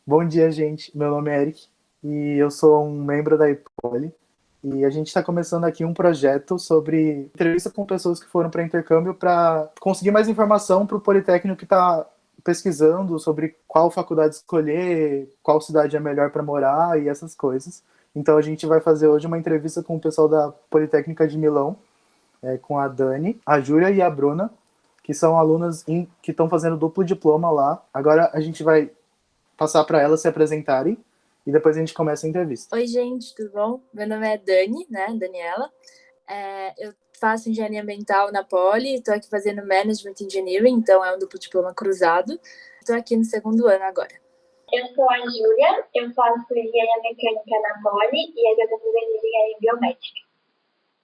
Bom dia, gente. Meu nome é Eric e eu sou um membro da Ipoli. E a gente está começando aqui um projeto sobre entrevista com pessoas que foram para intercâmbio para conseguir mais informação para o Politécnico que está pesquisando sobre qual faculdade escolher, qual cidade é melhor para morar e essas coisas. Então a gente vai fazer hoje uma entrevista com o pessoal da Politécnica de Milão, com a Dani, a Júlia e a Bruna, que são alunas que estão fazendo duplo diploma lá. Agora a gente vai passar para elas se apresentarem e depois a gente começa a entrevista. Oi, gente, tudo bom? Meu nome é Dani, né? Daniela. Eu faço engenharia ambiental na Poli, estou aqui fazendo Management Engineering, então é um duplo diploma cruzado. Estou aqui no segundo ano agora. Eu sou a Júlia, eu faço engenharia mecânica na Poli e agora estou fazendo engenharia biomédica.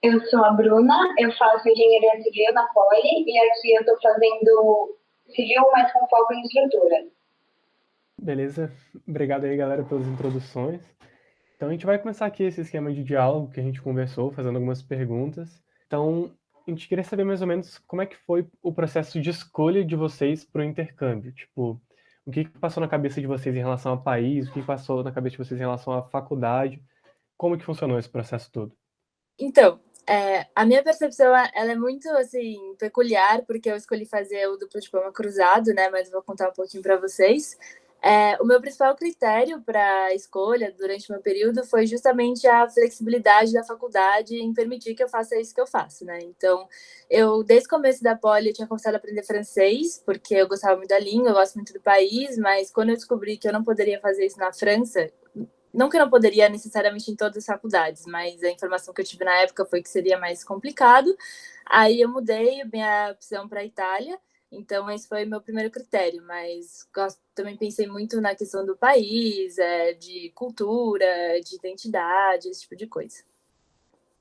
Eu sou a Bruna, eu faço engenharia civil na Poli e aqui eu estou fazendo civil, mas com foco em estrutura. Beleza, obrigado aí, galera, pelas introduções. Então a gente vai começar aqui esse esquema de diálogo que a gente conversou, fazendo algumas perguntas. Então, a gente queria saber mais ou menos como é que foi o processo de escolha de vocês para o intercâmbio. Tipo, o que passou na cabeça de vocês em relação ao país, o que passou na cabeça de vocês em relação à faculdade, como que funcionou esse processo todo? Então, a minha percepção ela é muito assim peculiar, porque eu escolhi fazer o duplo diploma cruzado, né? Mas vou contar um pouquinho para vocês. O meu principal critério para a escolha durante o meu período foi justamente a flexibilidade da faculdade em permitir que eu faça isso que eu faço, né? Então, desde o começo da Poli, eu tinha começado a aprender francês, porque eu gostava muito da língua, eu gosto muito do país, mas quando eu descobri que eu não poderia fazer isso na França, não que eu não poderia necessariamente em todas as faculdades, mas a informação que eu tive na época foi que seria mais complicado. Aí eu mudei minha opção para a Itália, então esse foi o meu primeiro critério, mas também pensei muito na questão do país, de cultura, de identidade, esse tipo de coisa.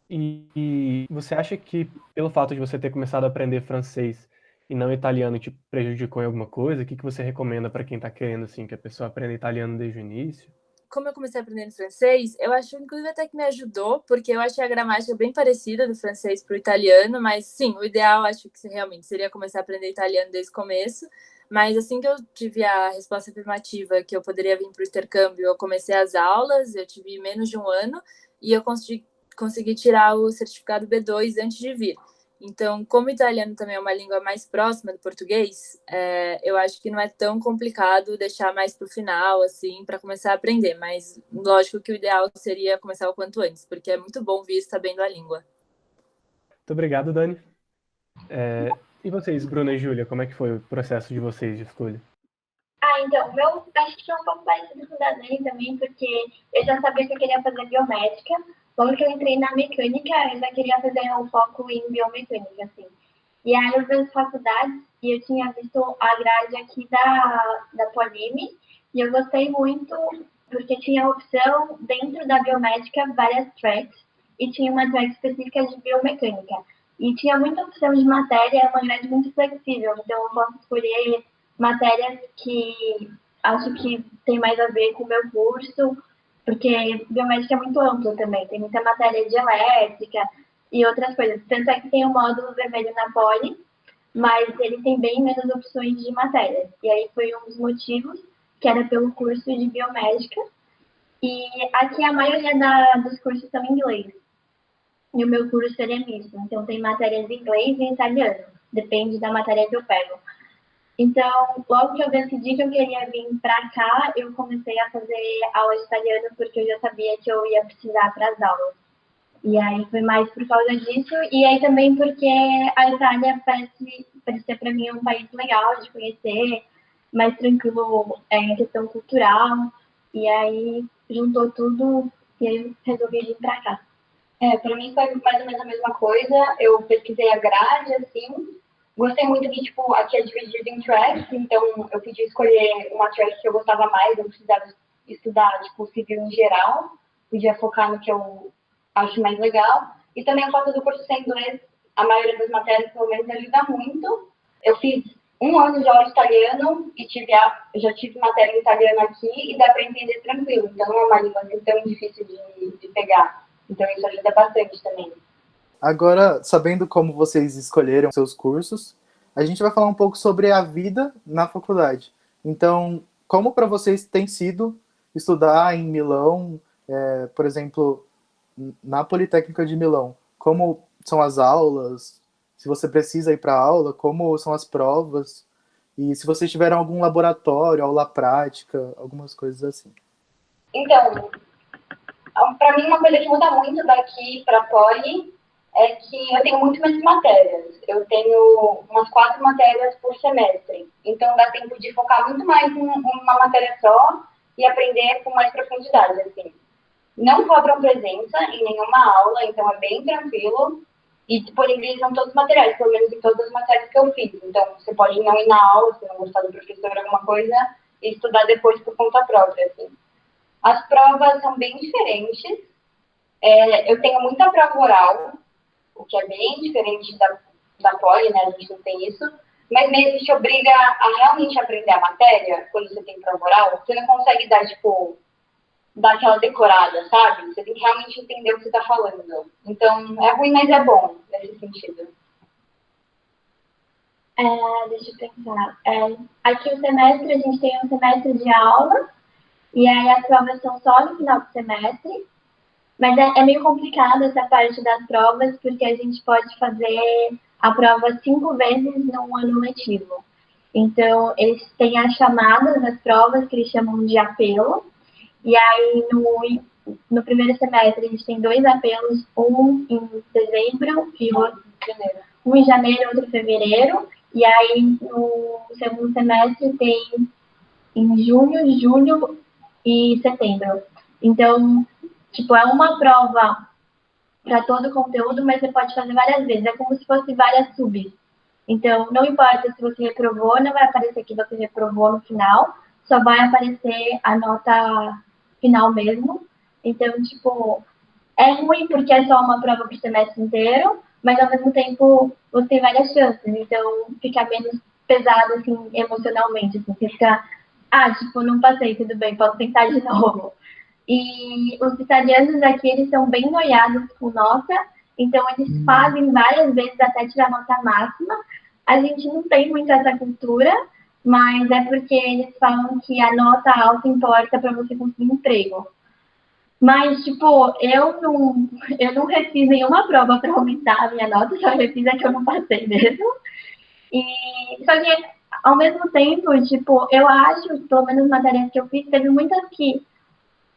E você acha que, pelo fato de você ter começado a aprender francês e não italiano, te prejudicou em alguma coisa? O que você recomenda para quem está querendo, assim, que a pessoa aprenda italiano desde o início? Como eu comecei aprendendo francês, eu acho, inclusive, até que me ajudou, porque eu achei a gramática bem parecida do francês para o italiano, mas sim, o ideal acho que realmente seria começar a aprender italiano desde o começo. Mas assim que eu tive a resposta afirmativa que eu poderia vir para o intercâmbio, eu comecei as aulas, eu tive menos de um ano e eu consegui tirar o certificado B2 antes de vir. Então, como o italiano também é uma língua mais próxima do português, eu acho que não é tão complicado deixar mais para o final, assim, para começar a aprender. Mas, lógico que o ideal seria começar o quanto antes, porque é muito bom vir sabendo a língua. Muito obrigado, Dani. E vocês, Bruna e Júlia, como é que foi o processo de vocês de escolha? Então, meu acho que foi um pouco parecido com o da Dani também, porque eu já sabia que eu queria fazer biomédica. Logo que eu entrei na mecânica, eu já queria fazer um foco em biomecânica, assim. E aí eu vi as faculdades e eu tinha visto a grade aqui da Polime e eu gostei muito porque tinha a opção dentro da biomédica várias tracks e tinha uma track específica de biomecânica. E tinha muita opção de matéria, é uma grade muito flexível, então eu posso escolher matérias que acho que tem mais a ver com o meu curso, porque biomédica é muito amplo também, tem muita matéria de elétrica, e outras coisas. Tanto é que tem o módulo vermelho na Poli, mas ele tem bem menos opções de matérias. E aí foi um dos motivos, que era pelo curso de biomédica. E aqui a maioria dos cursos são em inglês. E o meu curso seria misto. Então tem matérias em inglês e em italiano. Depende da matéria que eu pego. Então, logo que eu decidi que eu queria vir para cá, eu comecei a fazer aula de italiano porque eu já sabia que eu ia precisar para as aulas. E aí foi mais por causa disso, e aí também porque a Itália parecia para mim um país legal de conhecer, mais tranquilo em questão cultural, e aí juntou tudo e aí eu resolvi vir para cá. Para mim foi mais ou menos a mesma coisa, eu pesquisei a grade, assim, gostei muito que, tipo, aqui é dividido em tracks, então eu podia escolher uma track que eu gostava mais, eu precisava estudar, tipo, civil em geral, podia focar no que eu acho mais legal. E também o fato do curso ser inglês, a maioria das matérias, pelo menos, ajuda muito. Eu fiz um ano de aula de italiano e já tive matéria em italiano aqui e dá para entender tranquilo. Então não é uma língua assim tão difícil de pegar. Então isso ajuda bastante também. Agora, sabendo como vocês escolheram seus cursos, a gente vai falar um pouco sobre a vida na faculdade. Então, como para vocês tem sido estudar em Milão, por exemplo, na Politécnica de Milão? Como são as aulas? Se você precisa ir para aula, como são as provas? E se vocês tiveram algum laboratório, aula prática, algumas coisas assim. Então, para mim, uma coisa que muda muito daqui para a Poli é que eu tenho muito menos matérias. Eu tenho umas 4 matérias por semestre. Então, dá tempo de focar muito mais em uma matéria só e aprender com mais profundidade, assim. Não cobram presença em nenhuma aula, então é bem tranquilo. E disponibilizam todos os materiais, pelo menos em todas as matérias que eu fiz. Então, você pode não ir na aula, se não gostar do professor, alguma coisa, e estudar depois por conta própria, assim. As provas são bem diferentes. Eu tenho muita prova oral, o que é bem diferente da Poli, né? A gente não tem isso. Mas mesmo que te obriga a realmente aprender a matéria, quando você tem prova oral, você não consegue dar aquela decorada, sabe? Você tem que realmente entender o que você está falando. Então, é ruim, mas é bom, nesse sentido. Deixa eu pensar. Aqui o semestre, a gente tem um semestre de aula, e aí as provas são só no final do semestre. Mas é meio complicado essa parte das provas, porque a gente pode fazer a prova 5 vezes num ano letivo. Então, eles têm as chamadas das provas, que eles chamam de apelo. E aí, no primeiro semestre, a gente tem 2 apelos, um em dezembro e outro em janeiro. Um em janeiro e outro em fevereiro. E aí, no segundo semestre, tem em junho, julho e setembro. Então, tipo, é uma prova para todo o conteúdo, mas você pode fazer várias vezes. É como se fosse várias subs. Então, não importa se você reprovou, não vai aparecer que você reprovou no final, só vai aparecer a nota final mesmo. Então, tipo, é ruim porque é só uma prova pro semestre inteiro, mas ao mesmo tempo você tem várias chances. Então, fica menos pesado, assim, emocionalmente. Assim, você fica, tipo, não passei, tudo bem, posso tentar de novo. E os italianos aqui, eles são bem noiados com nota, então eles fazem várias vezes até tirar nota máxima. A gente não tem muito essa cultura, mas é porque eles falam que a nota alta importa para você conseguir emprego. Mas, tipo, eu não refiz nenhuma prova para aumentar a minha nota, só refiz a que eu não passei mesmo. Só que, ao mesmo tempo, tipo, eu acho, pelo menos nas matérias que eu fiz, teve muitas que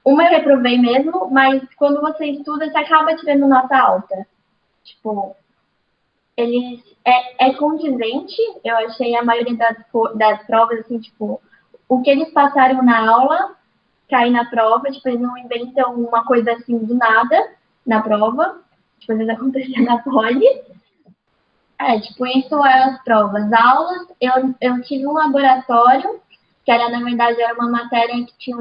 uma eu reprovei mesmo, mas quando você estuda, você acaba tirando nota alta. Tipo, eles... É condizente, eu achei a maioria das provas, assim, tipo, o que eles passaram na aula cai na prova, tipo, eles não inventam uma coisa assim do nada na prova. Tipo, às vezes acontecia na Poli. Tipo, isso é as provas. Aulas, eu tive um laboratório, que era, na verdade, era uma matéria que tinha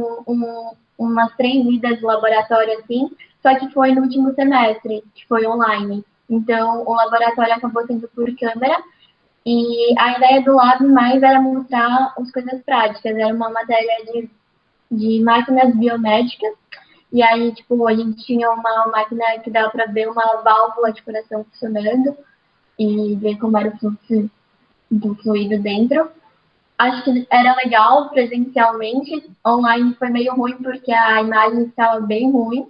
umas 3 idas de laboratório, assim, só que foi no último semestre, que foi online. Então, o laboratório acabou sendo por câmera, e a ideia do lab mais era mostrar as coisas práticas. Era uma matéria de máquinas biomédicas, e aí, tipo, a gente tinha uma máquina que dava para ver uma válvula de coração funcionando, e ver como era o fluxo do fluido dentro. Acho que era legal presencialmente, online foi meio ruim porque a imagem estava bem ruim,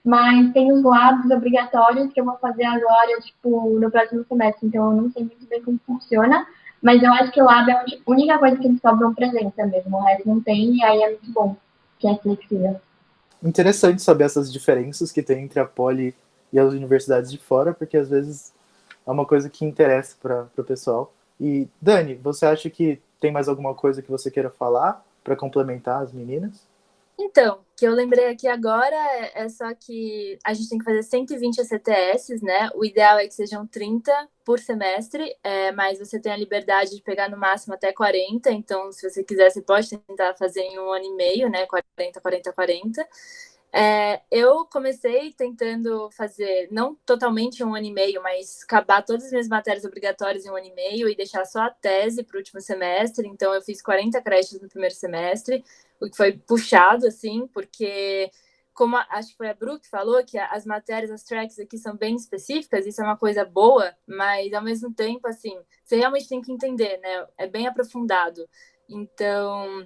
mas tem os labs obrigatórios que eu vou fazer agora, tipo, no próximo semestre, então eu não sei muito bem como funciona, mas eu acho que o lab é a única coisa que eles cobram presença mesmo, o resto não tem, e aí é muito bom, que é flexível. Interessante saber essas diferenças que tem entre a Poli e as universidades de fora, porque às vezes é uma coisa que interessa para o pessoal. E, Dani, você acha que tem mais alguma coisa que você queira falar para complementar as meninas? Então, o que eu lembrei aqui agora é só que a gente tem que fazer 120 ECTS, né? O ideal é que sejam 30 por semestre, mas você tem a liberdade de pegar no máximo até 40, então se você quiser, você pode tentar fazer em 1 ano e meio, né? 40, 40, 40. Eu comecei tentando fazer, não totalmente em 1 ano e meio, mas acabar todas as minhas matérias obrigatórias em 1 ano e meio e deixar só a tese para o último semestre. Então, eu fiz 40 créditos no primeiro semestre, o que foi puxado, assim, porque, como acho que foi a Bru que falou, que as matérias, as tracks aqui são bem específicas, isso é uma coisa boa, mas, ao mesmo tempo, assim, você realmente tem que entender, né? É bem aprofundado. Então...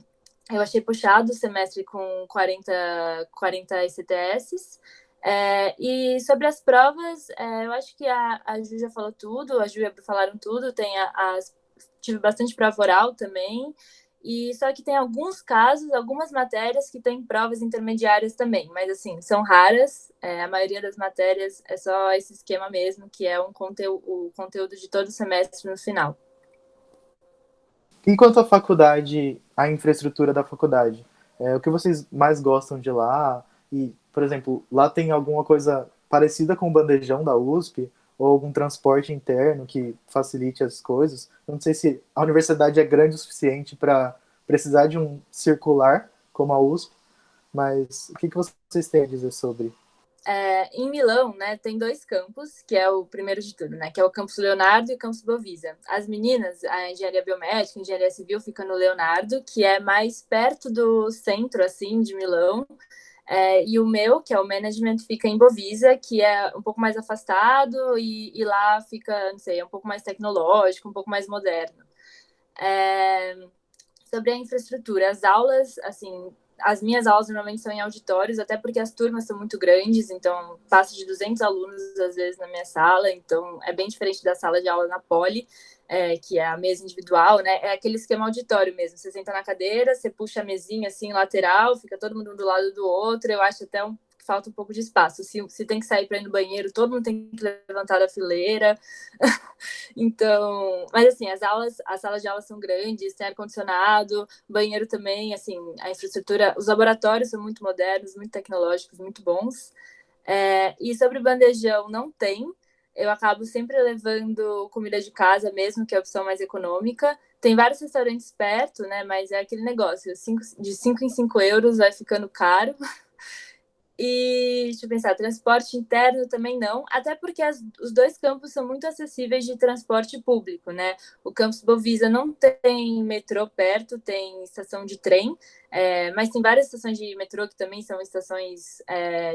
Eu achei puxado o semestre com 40 ECTS. E sobre as provas, eu acho que a Ju já falou tudo, a Ju e a Bru falaram tudo, tive bastante prova oral também, e só que tem alguns casos, algumas matérias que tem provas intermediárias também, mas assim, são raras, a maioria das matérias é só esse esquema mesmo, que é o conteúdo de todo o semestre no final. E quanto à faculdade, a infraestrutura da faculdade, o que vocês mais gostam de lá? E, por exemplo, lá tem alguma coisa parecida com o bandejão da USP? Ou algum transporte interno que facilite as coisas? Eu não sei se a universidade é grande o suficiente para precisar de um circular, como a USP, mas o que vocês têm a dizer sobre? Em Milão, né, tem 2 campos, que é o primeiro de tudo, né, que é o campus Leonardo e o campus Bovisa. As meninas, a engenharia biomédica, a engenharia civil fica no Leonardo, que é mais perto do centro, assim, de Milão, e o meu, que é o management, fica em Bovisa, que é um pouco mais afastado e lá fica, não sei, um pouco mais tecnológico, um pouco mais moderno. Sobre a infraestrutura, as aulas, assim, as minhas aulas normalmente são em auditórios, até porque as turmas são muito grandes, então passo de 200 alunos às vezes na minha sala, então é bem diferente da sala de aula na Poli, que é a mesa individual, né? É aquele esquema auditório mesmo, você senta na cadeira, você puxa a mesinha assim lateral, fica todo mundo um do lado do outro, eu acho até que falta um pouco de espaço. Se tem que sair para ir no banheiro, todo mundo tem que levantar da fileira. Então, mas assim, as salas de aula são grandes, tem ar-condicionado, banheiro também, assim, a infraestrutura, os laboratórios são muito modernos, muito tecnológicos, muito bons. E sobre bandejão, não tem. Eu acabo sempre levando comida de casa mesmo, que é a opção mais econômica. Tem vários restaurantes perto, né? Mas é aquele negócio, de 5 em 5 euros vai ficando caro. E, deixa eu pensar, transporte interno também não, até porque os 2 campos são muito acessíveis de transporte público, né? O campus Bovisa não tem metrô perto, tem estação de trem, mas tem várias estações de metrô que também são estações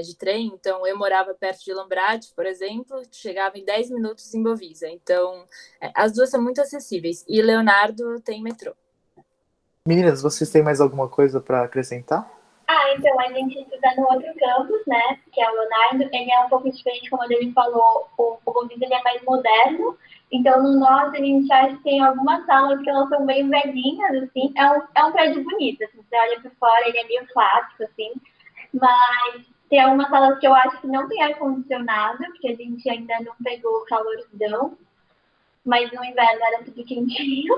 de trem. Então, eu morava perto de Lambrate, por exemplo, chegava em 10 minutos em Bovisa. Então, as duas são muito acessíveis. E Leonardo tem metrô. Meninas, vocês têm mais alguma coisa para acrescentar? Então, a gente estuda no outro campus, né, que é o Leonardo. Ele é um pouco diferente, como ele falou, o Bovisa ele é mais moderno. Então, no nosso, a gente acha que tem algumas salas que elas são meio velhinhas, assim. É um prédio bonito, assim, você olha por fora, ele é meio clássico, assim. Mas tem algumas salas que eu acho que não tem ar-condicionado, porque a gente ainda não pegou o calorzão. Mas no inverno era tudo quentinho.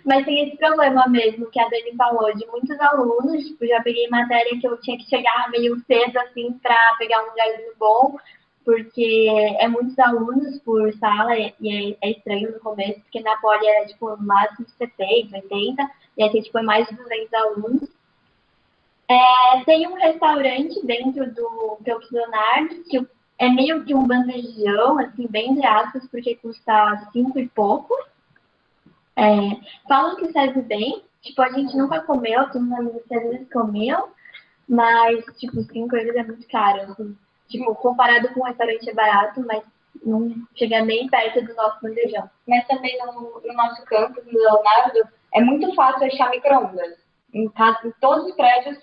Mas tem esse problema mesmo, que a Dani falou, de muitos alunos. Tipo, já peguei matéria que eu tinha que chegar meio cedo, assim, para pegar um lugarzinho bom, porque é muitos alunos por sala, e é estranho no começo, porque na Poli era, tipo, no máximo 70, 80, e aqui, tipo, é mais de 200 alunos. Tem um restaurante dentro do Campus Leonardo, que é meio que um bandejão, assim, bem entre aspas, porque custa 5 e pouco. Falam que serve bem. Tipo, a gente nunca comeu, tem uns amigos que às vezes comiam, mas, tipo, 5 euros é muito caro. Assim. Tipo, comparado com um restaurante é barato, mas não chega nem perto do nosso bandejão. Mas também no nosso campus, no Leonardo, é muito fácil achar micro-ondas. Em todos os prédios,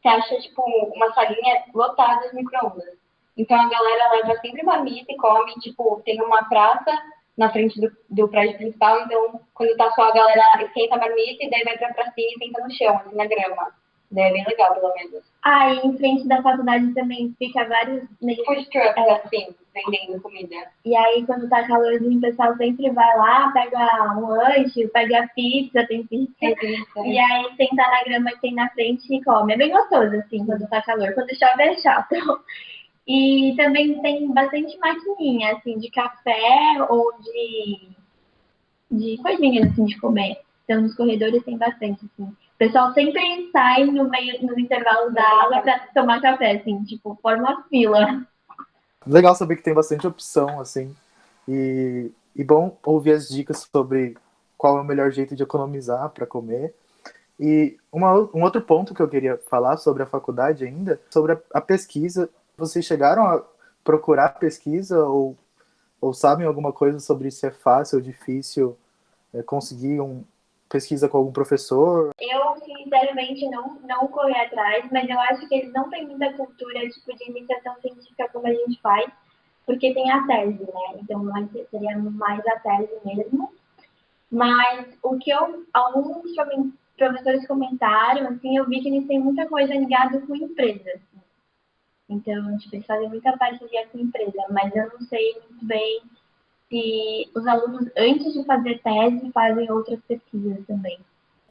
você acha, tipo, uma salinha lotada de micro-ondas. Então, a galera leva sempre marmita e come, tipo, tem uma praça na frente do prédio principal, então, quando tá só a galera esquenta a marmita e daí vai pra pracinha e senta no chão, assim, na grama. Daí é bem legal, pelo menos. E em frente da faculdade também fica vários... Food trucks, assim, vendendo comida. E aí, quando tá calorzinho, o pessoal sempre vai lá, pega um lanche, pega pizza, tem pizza. E aí, senta na grama que tem na frente e come. É bem gostoso, assim, quando tá calor. Quando chove é chato. E também tem bastante maquininha, assim, de café ou de coisinhas, assim, de comer. Então, nos corredores tem bastante, assim. O pessoal sempre sai nos intervalos da aula pra tomar café, assim, tipo, forma uma fila. Legal saber que tem bastante opção, assim. E bom ouvir as dicas sobre qual é o melhor jeito de economizar para comer. E um outro ponto que eu queria falar sobre a faculdade ainda, sobre a pesquisa. Vocês chegaram a procurar pesquisa ou sabem alguma coisa sobre se é fácil ou difícil conseguir pesquisa com algum professor? Eu, sinceramente, não corri atrás, mas eu acho que eles não têm muita cultura, tipo, de iniciação científica como a gente faz, porque tem a tese, né? Então, seria mais a tese mesmo. Mas o que alguns professores comentaram, assim, eu vi que eles têm muita coisa ligada com empresas. Então, tipo, eles fazem muita parceria com empresa, mas eu não sei muito bem se os alunos, antes de fazer tese, fazem outras pesquisas também.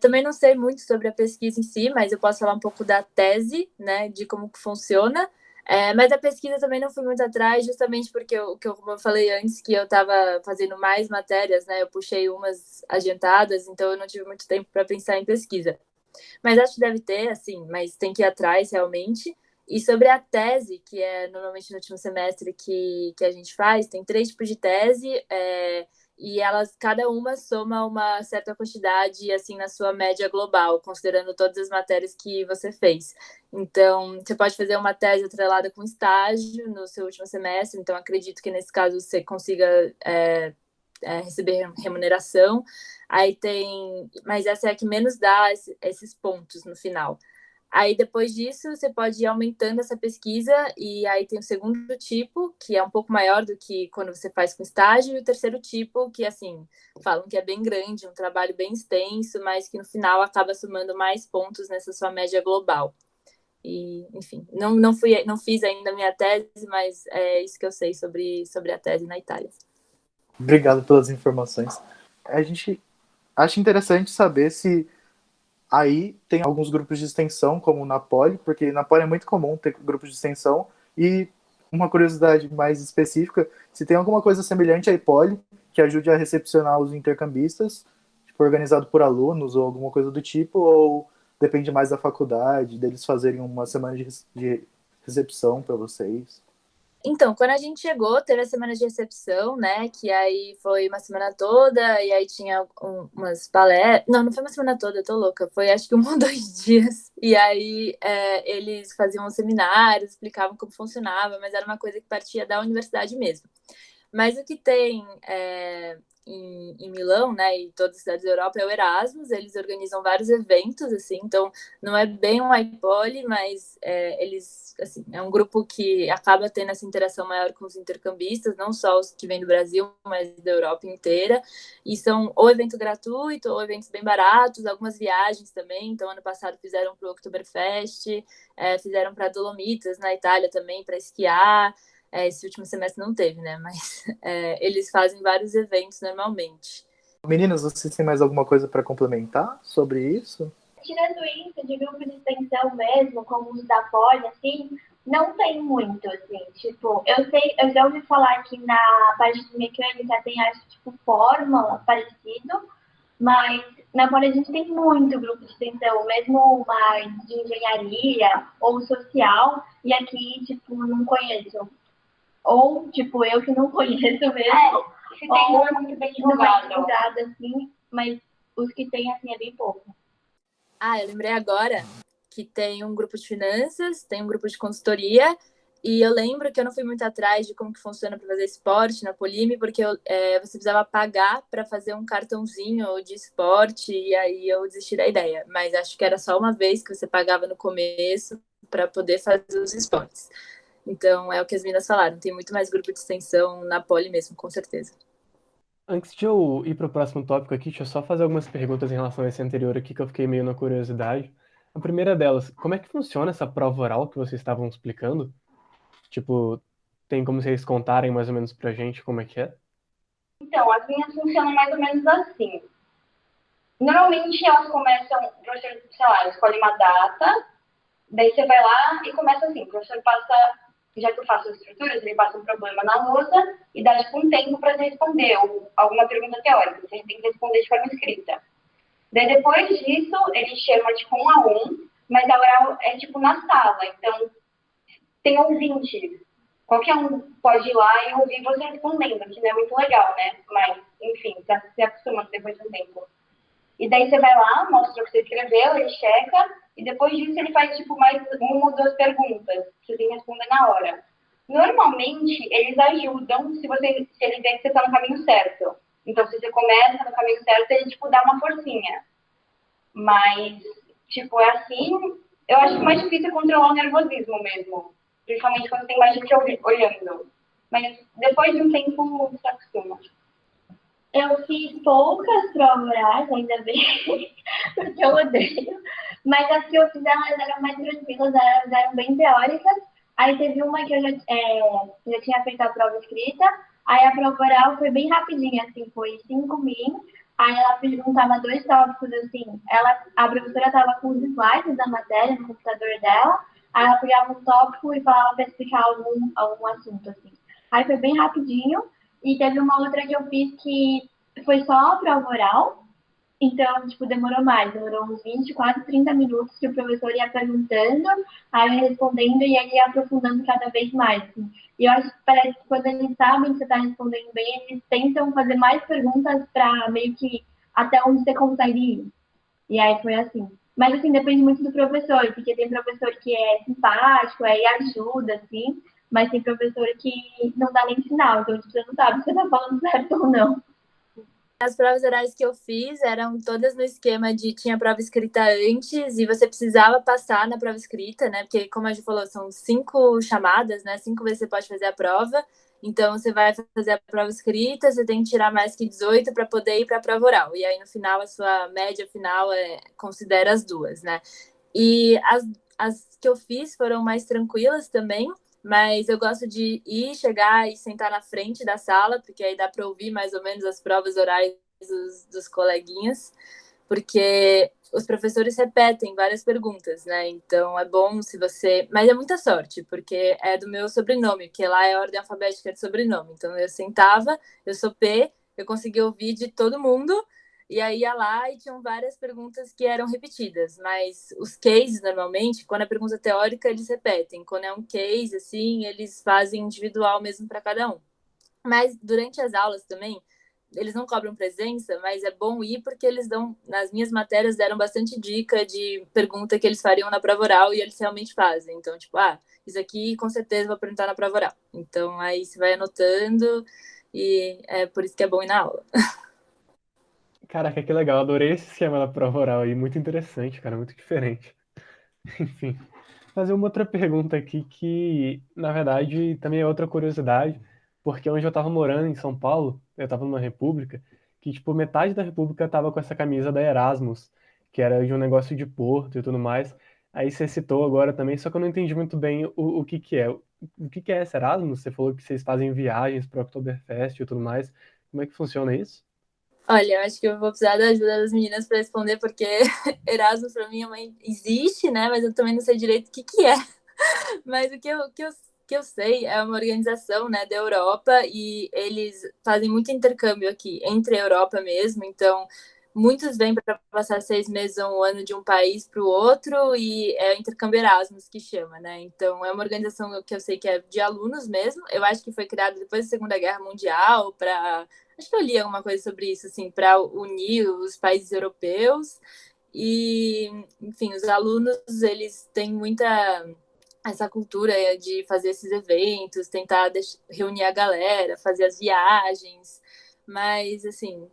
Também não sei muito sobre a pesquisa em si, mas eu posso falar um pouco da tese, né, de como que funciona. Mas a pesquisa também não fui muito atrás, justamente porque, como eu falei antes, que eu estava fazendo mais matérias, né, eu puxei umas adiantadas, então eu não tive muito tempo para pensar em pesquisa. Mas acho que deve ter, assim, mas tem que ir atrás realmente. E sobre a tese, que é normalmente no último semestre que a gente faz, tem 3 tipos de tese, e elas, cada uma soma uma certa quantidade, assim, na sua média global, considerando todas as matérias que você fez. Então, você pode fazer uma tese atrelada com estágio no seu último semestre, então acredito que nesse caso você consiga receber remuneração. Aí tem, mas essa é a que menos dá esses pontos no final. Aí, depois disso, você pode ir aumentando essa pesquisa, e aí tem o segundo tipo, que é um pouco maior do que quando você faz com estágio, e o terceiro tipo, que, assim, falam que é bem grande, um trabalho bem extenso, mas que no final acaba somando mais pontos nessa sua média global. E, enfim, não fiz ainda a minha tese, mas é isso que eu sei sobre a tese na Itália. Obrigado pelas informações. A gente acha interessante saber se aí tem alguns grupos de extensão, como na Poli, porque na Poli é muito comum ter grupos de extensão. E uma curiosidade mais específica, se tem alguma coisa semelhante à Poli, que ajude a recepcionar os intercambistas, tipo, organizado por alunos ou alguma coisa do tipo, ou depende mais da faculdade, deles fazerem uma semana de recepção para vocês? Então, quando a gente chegou, teve a semana de recepção, né? Que aí foi uma semana toda, e aí tinha umas palestras. Não foi uma semana toda, eu tô louca. Foi acho que 1 ou 2 dias. E aí eles faziam um seminário, explicavam como funcionava, mas era uma coisa que partia da universidade mesmo. Mas o que tem em Milão, né, e todas as cidades da Europa, é o Erasmus. Eles organizam vários eventos, assim, então não é bem um iPoli, mas eles, assim, é um grupo que acaba tendo essa interação maior com os intercambistas, não só os que vêm do Brasil, mas da Europa inteira, e são ou evento gratuito, ou eventos bem baratos, algumas viagens também. Então, ano passado fizeram para o Oktoberfest, fizeram para Dolomitas, na Itália também, para esquiar. Esse último semestre não teve, né? Mas eles fazem vários eventos normalmente. Meninas, vocês têm mais alguma coisa para complementar sobre isso? Tirando isso, de grupo de extensão mesmo, como os da Poli, assim, não tem muito, assim, tipo, eu já ouvi falar que na parte de mecânica tem, acho, tipo, fórmula parecido, mas na Poli a gente tem muito grupo de extensão, mesmo mais de engenharia ou social, e aqui, tipo, não conheço. Ou, tipo, eu que não conheço mesmo. Se tem, não é muito bem divulgado. Não é divulgado, assim, mas os que tem, assim, é bem pouco. Eu lembrei agora que tem um grupo de finanças, tem um grupo de consultoria, e eu lembro que eu não fui muito atrás de como que funciona para fazer esporte na Polime, porque você precisava pagar para fazer um cartãozinho de esporte, e aí eu desisti da ideia. Mas acho que era só uma vez que você pagava no começo para poder fazer os esportes. Então, é o que as meninas falaram. Tem muito mais grupo de extensão na Poli mesmo, com certeza. Antes de eu ir para o próximo tópico aqui, deixa eu só fazer algumas perguntas em relação a esse anterior aqui, que eu fiquei meio na curiosidade. A primeira delas, como é que funciona essa prova oral que vocês estavam explicando? Tipo, tem como vocês contarem mais ou menos pra gente como é que é? Então, as minhas funcionam mais ou menos assim. Normalmente elas começam, o professor, sei lá, escolhe uma data, daí você vai lá e começa assim, o professor passa, já que eu faço as estruturas, ele passa um problema na lousa e dá tipo um tempo para você responder, ou alguma pergunta teórica, você tem que responder de forma escrita. Daí depois disso, ele chama tipo 1 a 1, mas a oral é tipo na sala, então tem ouvinte. Qualquer um pode ir lá e ouvir você respondendo, que não é muito legal, né? Mas, enfim, você se acostuma depois de um tempo. E daí você vai lá, mostra o que você escreveu, ele checa, e depois disso ele faz tipo mais 1 ou 2 perguntas, que você tem que responder na hora. Normalmente, eles ajudam se ele vê que você está no caminho certo. Então, se você começa no caminho certo, ele tipo dá uma forcinha. Mas, tipo, é assim, eu acho que o mais difícil é controlar o nervosismo mesmo. Principalmente quando tem mais gente olhando. Mas depois de um tempo, se acostuma. Eu fiz poucas provas orais, ainda bem, porque eu odeio. Mas as que eu fiz, elas eram mais tranquilas, elas eram bem teóricas. Aí teve uma que eu já tinha feito a prova escrita, aí a prova oral foi bem rapidinha, assim, foi 5 min. Aí ela perguntava 2 tópicos, assim, a professora estava com os slides da matéria no computador dela, aí ela pegava um tópico e falava para explicar algum assunto, assim. Aí foi bem rapidinho. E teve uma outra que eu fiz que foi só a prova oral, então, tipo, demorou mais, demorou uns 20, quase 30 minutos que o professor ia perguntando, aí eu ia respondendo e ele ia aprofundando cada vez mais. Assim. E eu acho que parece que quando eles sabem que você está respondendo bem, eles tentam fazer mais perguntas para meio que até onde você consegue ir. E aí foi assim. Mas, assim, depende muito do professor, porque tem professor que é simpático, aí ajuda, assim, mas tem professor que não dá nem sinal, então tipo, você não sabe se você tá falando certo ou não. As provas orais que eu fiz eram todas no esquema de tinha prova escrita antes e você precisava passar na prova escrita, né? Porque, como a gente falou, são 5 chamadas, né? 5 vezes você pode fazer a prova. Então, você vai fazer a prova escrita, você tem que tirar mais que 18 para poder ir para a prova oral. E aí, no final, a sua média final considera as duas, né? E as que eu fiz foram mais tranquilas também, mas eu gosto de ir, chegar e sentar na frente da sala, porque aí dá para ouvir mais ou menos as provas orais dos coleguinhas, porque os professores repetem várias perguntas, né? Então é bom se você. Mas é muita sorte, porque é do meu sobrenome, que lá é a ordem alfabética de sobrenome. Então eu sentava, eu sou P, eu consegui ouvir de todo mundo. E aí ia lá e tinham várias perguntas que eram repetidas, mas os cases, normalmente, quando é pergunta teórica, eles repetem. Quando é um case, assim, eles fazem individual mesmo para cada um. Mas durante as aulas também, eles não cobram presença, mas é bom ir porque eles dão, nas minhas matérias, deram bastante dica de pergunta que eles fariam na prova oral e eles realmente fazem. Então, tipo, isso aqui com certeza vou perguntar na prova oral. Então, aí você vai anotando e é por isso que é bom ir na aula. Caraca, que legal. Adorei esse esquema da prova oral aí. Muito interessante, cara. Muito diferente. Enfim. Fazer uma outra pergunta aqui que, na verdade, também é outra curiosidade, porque onde eu tava morando, em São Paulo, eu tava numa república, que, tipo, metade da república tava com essa camisa da Erasmus, que era de um negócio de Porto e tudo mais. Aí você citou agora também, só que eu não entendi muito bem o que que é. O que que é esse Erasmus? Você falou que vocês fazem viagens para o Oktoberfest e tudo mais. Como é que funciona isso? Olha, eu acho que eu vou precisar da ajuda das meninas para responder, porque Erasmus para mim existe, né? Mas eu também não sei direito o que que é. Mas o que eu sei é uma organização, né, da Europa e eles fazem muito intercâmbio aqui entre a Europa mesmo. Então, muitos vêm para passar 6 meses ou um ano de um país para o outro e é intercâmbio Erasmus que chama, né? Então, é uma organização que eu sei que é de alunos mesmo. Eu acho que foi criada depois da Segunda Guerra Mundial para. Acho que eu li alguma coisa sobre isso, assim, para unir os países europeus. E, enfim, os alunos, eles têm muita essa cultura de fazer esses eventos, tentar reunir a galera, fazer as viagens, mas assim,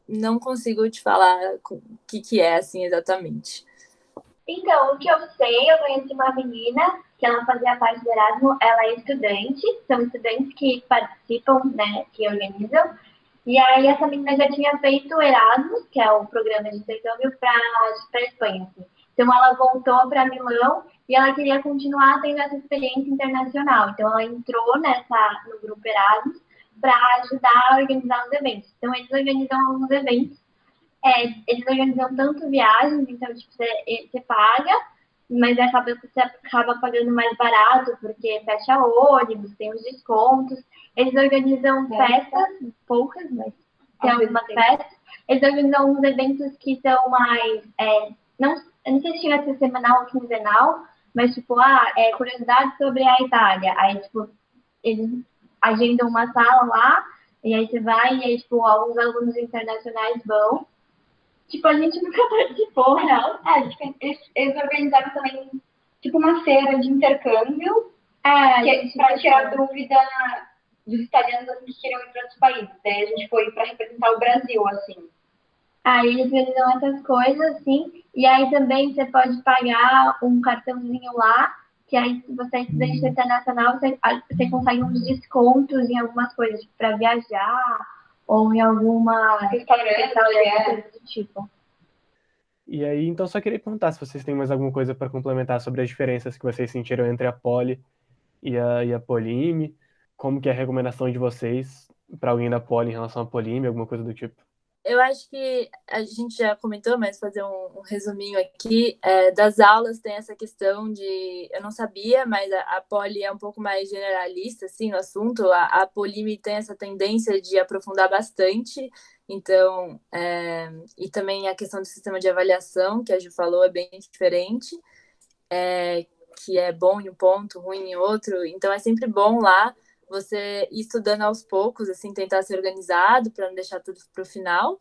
não consigo te falar o que é assim exatamente. Então, o que eu sei, eu conheci uma menina que ela fazia parte do Erasmus, ela é estudante, são estudantes que participam, né, que organizam, e aí essa menina já tinha feito o Erasmus, que é o programa de intercâmbio para a Espanha. Assim. Então ela voltou para Milão e ela queria continuar tendo essa experiência internacional. Então ela entrou no grupo Erasmus para ajudar a organizar os eventos. Então eles organizam alguns eventos. Eles organizam tanto viagens, então tipo, você paga, mas você acaba pagando mais barato, porque fecha ônibus, tem os descontos. Eles organizam festas, poucas, mas tem algumas festas. Eles organizam alguns eventos que são mais. Eu não sei se chega a ser semanal ou quinzenal, mas tipo, curiosidade sobre a Itália. Aí, tipo, eles agendam uma sala lá, e aí você vai, e aí, tipo, alguns alunos internacionais vão. Tipo, a gente nunca participou, real. Eles organizaram também, tipo, uma feira de intercâmbio, para tirar dúvida dos italianos assim, que queriam ir para outros países. Daí a gente foi para representar o Brasil, assim. Aí eles realizam essas coisas, assim, e aí também você pode pagar um cartãozinho lá, que aí se você é estudante internacional, você consegue uns descontos em algumas coisas, tipo, para viajar, ou em alguma restaurante, coisa do tipo. E aí, então, só queria perguntar se vocês têm mais alguma coisa para complementar sobre as diferenças que vocês sentiram entre a Poli e a Polime, como que é a recomendação de vocês para alguém da Poli em relação à Polime, alguma coisa do tipo. Eu acho que a gente já comentou, mas fazer um resuminho aqui. Das aulas tem essa questão de... Eu não sabia, mas a Poli é um pouco mais generalista, assim, no assunto. A Polime tem essa tendência de aprofundar bastante. Então, e também a questão do sistema de avaliação, que a Ju falou, é bem diferente. Que é bom em um ponto, ruim em outro. Então, é sempre bom lá você ir estudando aos poucos, assim, tentar ser organizado para não deixar tudo para o final.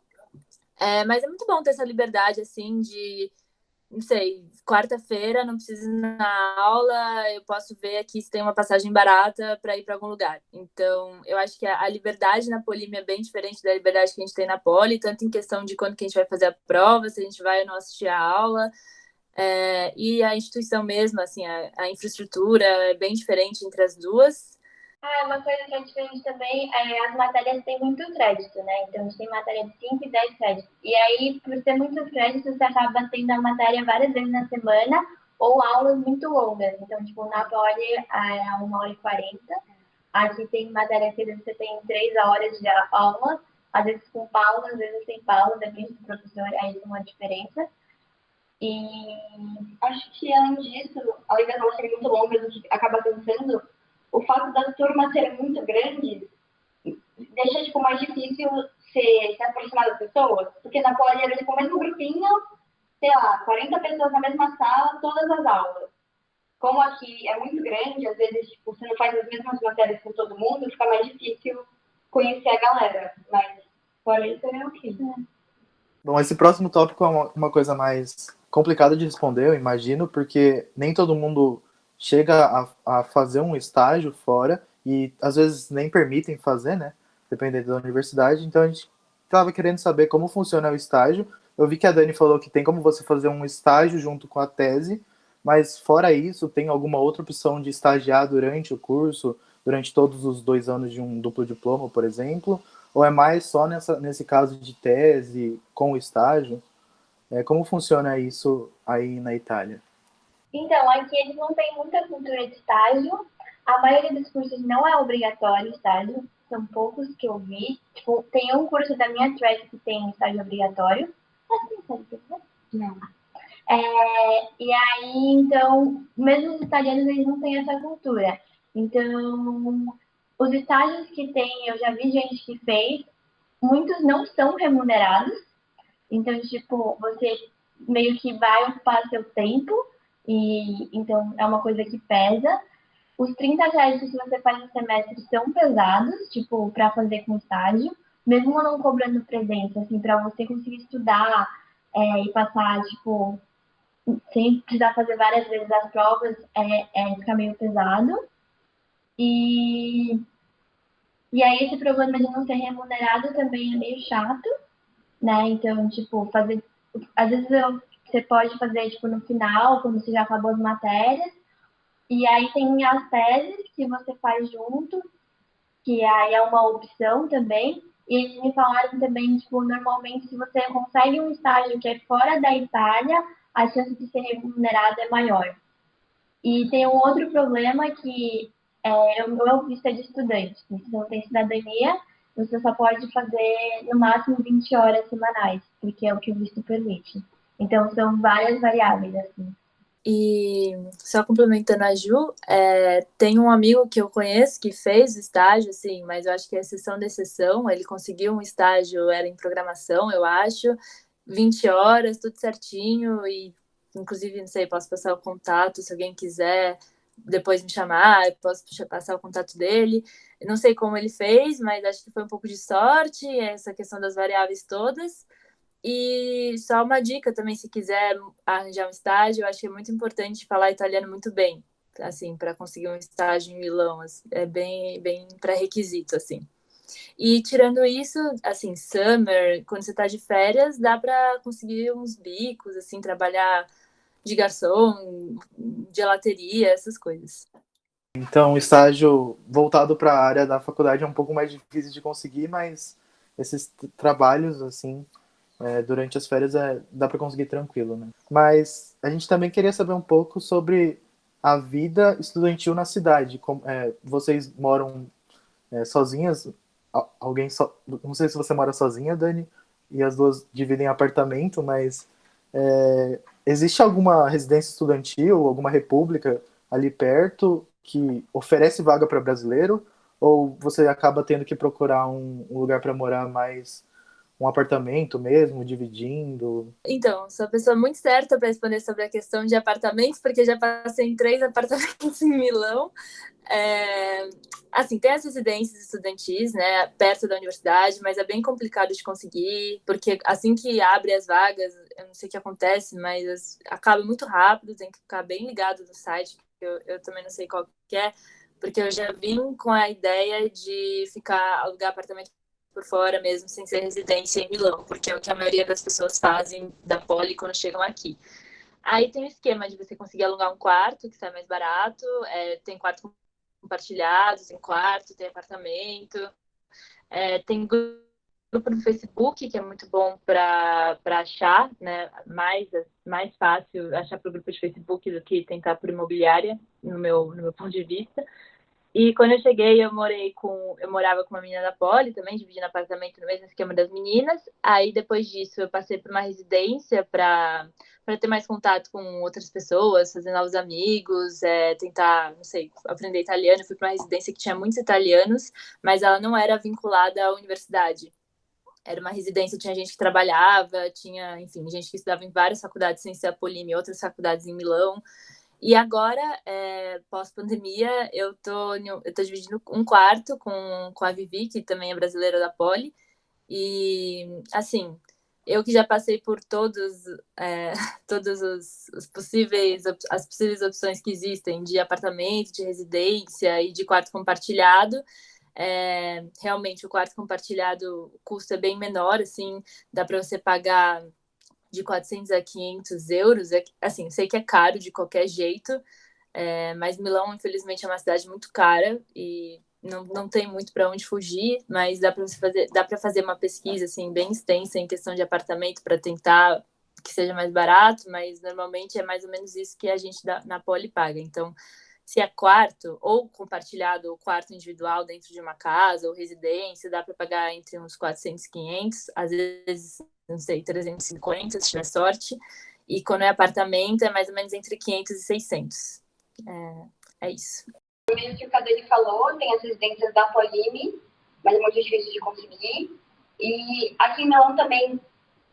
Mas é muito bom ter essa liberdade, assim, de, não sei, quarta-feira não preciso ir na aula, eu posso ver aqui se tem uma passagem barata para ir para algum lugar. Então, eu acho que a liberdade na Polime é bem diferente da liberdade que a gente tem na Poli, tanto em questão de quando que a gente vai fazer a prova, se a gente vai ou não assistir a aula. E a instituição mesmo, assim, a infraestrutura é bem diferente entre as duas. Uma coisa que é diferente também é as matérias têm muito crédito, né? Então, a gente tem matéria de 5 e 10 créditos. E aí, por ter muito crédito, você acaba tendo a matéria várias vezes na semana ou aulas muito longas. Então, tipo, na Poli é 1h40. Aqui tem matéria que você tem 3 horas de aula, às vezes com pausa, às vezes sem pausa, depende do professor, aí tem uma diferença. E acho que, além disso, além das aulas serem muito longas, o que acaba cansando, o fato das turmas serem muito grandes deixa, tipo, mais difícil se aproximar das pessoas. Porque na Poli era, tipo, o mesmo grupinho, sei lá, 40 pessoas na mesma sala, todas as aulas. Como aqui é muito grande, às vezes, tipo, você não faz as mesmas matérias com todo mundo, fica mais difícil conhecer a galera. Mas, fora isso, é ok. Bom, esse próximo tópico é uma coisa mais complicada de responder, eu imagino, porque nem todo mundo chega a fazer um estágio fora e às vezes nem permitem fazer, né? Dependendo da universidade. Então a gente estava querendo saber como funciona o estágio. Eu vi que a Dani falou que tem como você fazer um estágio junto com a tese, mas fora isso, tem alguma outra opção de estagiar durante o curso, durante todos os 2 anos de um duplo diploma, por exemplo? Ou é mais só nesse caso de tese com o estágio? Como funciona isso aí na Itália? Então, aqui eles não têm muita cultura de estágio. A maioria dos cursos não é obrigatório estágio. São poucos que eu vi. Tipo, tem um curso da minha track que tem estágio obrigatório. Ah, tem estágio obrigatório? Não. E aí, então, mesmo os italianos, eles não têm essa cultura. Então, os estágios que tem, eu já vi gente que fez, muitos não são remunerados. Então, tipo, você meio que vai ocupar seu tempo, e então é uma coisa que pesa. Os 30 créditos que você faz no semestre são pesados, tipo, para fazer com estágio, mesmo não cobrando presença, assim, para você conseguir estudar e passar, tipo, sem precisar fazer várias vezes as provas, fica meio pesado. E, e aí esse problema de não ser remunerado também é meio chato, né? Então, tipo, fazer. Às vezes você pode fazer, tipo, no final, quando você já acabou as matérias. E aí tem as teses que você faz junto, que aí é uma opção também. E eles me falaram também, tipo, normalmente se você consegue um estágio que é fora da Itália, a chance de ser remunerado é maior. E tem um outro problema que o meu visto é de estudante. Se você não tem cidadania, você só pode fazer no máximo 20 horas semanais, porque é o que o visto permite. Então são várias variáveis, assim. E só complementando a Ju, tem um amigo que eu conheço que fez o estágio, assim, mas eu acho que é exceção da exceção. Ele conseguiu um estágio, era em programação, eu acho, 20 horas, tudo certinho, e inclusive, não sei, posso passar o contato, se alguém quiser depois me chamar, eu posso passar o contato dele. Eu não sei como ele fez, mas acho que foi um pouco de sorte, essa questão das variáveis todas. E só uma dica também, se quiser arranjar um estágio, eu acho que é muito importante falar italiano muito bem, assim, para conseguir um estágio em Milão, assim, é bem pré-requisito, assim. E tirando isso, assim, summer, quando você tá de férias, dá para conseguir uns bicos, assim, trabalhar de garçom, gelateria, essas coisas. Então, o estágio voltado para a área da faculdade é um pouco mais difícil de conseguir, mas esses trabalhos, assim, durante as férias dá para conseguir tranquilo, né? Mas a gente também queria saber um pouco sobre a vida estudantil na cidade. Vocês moram sozinhas? Alguém só? Não sei se você mora sozinha, Dani, e as duas dividem apartamento, mas existe alguma residência estudantil, alguma república ali perto que oferece vaga para brasileiro? Ou você acaba tendo que procurar um lugar para morar mais um apartamento mesmo, dividindo? Então, sou a pessoa muito certa para responder sobre a questão de apartamentos, porque já passei em 3 apartamentos em Milão. Assim, tem as residências estudantis, né, perto da universidade, mas é bem complicado de conseguir, porque assim que abre as vagas, eu não sei o que acontece, mas acaba muito rápido, tem que ficar bem ligado no site, eu também não sei qual que é, porque eu já vim com a ideia de alugar apartamento por fora mesmo, sem ser residência em Milão, porque é o que a maioria das pessoas fazem da Poli quando chegam aqui. Aí tem o esquema de você conseguir alugar um quarto, que sai mais barato, tem quarto compartilhado, tem quarto, tem apartamento, tem grupo no Facebook, que é muito bom para achar, né? Mais fácil achar para o grupo de Facebook do que tentar por imobiliária, no meu ponto de vista. E quando eu cheguei, eu morava com uma menina da Poli também, dividindo apartamento no mesmo esquema das meninas. Aí, depois disso, eu passei por uma residência para ter mais contato com outras pessoas, fazer novos amigos, tentar, não sei, aprender italiano. Eu fui para uma residência que tinha muitos italianos, mas ela não era vinculada à universidade. Era uma residência, tinha gente que trabalhava, tinha, enfim, gente que estudava em várias faculdades, sem ser a Polimi, e outras faculdades em Milão. E agora, pós-pandemia, eu tô dividindo um quarto com a Vivi, que também é brasileira da Poli. E, assim, eu que já passei por todos as possíveis opções que existem de apartamento, de residência e de quarto compartilhado, realmente o quarto compartilhado, o custo é bem menor, assim, dá para você pagar de 400 a 500 euros, assim, sei que é caro de qualquer jeito, mas Milão, infelizmente, é uma cidade muito cara e não tem muito para onde fugir, mas dá para fazer uma pesquisa, assim, bem extensa em questão de apartamento para tentar que seja mais barato, mas normalmente é mais ou menos isso que a gente na Poli paga. Então, se é quarto, ou compartilhado, ou quarto individual dentro de uma casa, ou residência, dá para pagar entre uns 400 e 500, às vezes, não sei, 350, se tiver sorte. E quando é apartamento, é mais ou menos entre 500 e 600. É isso. O mesmo que o Cadê falou, tem as residências da Polimi, mas é muito difícil de conseguir. E aqui em Milão também,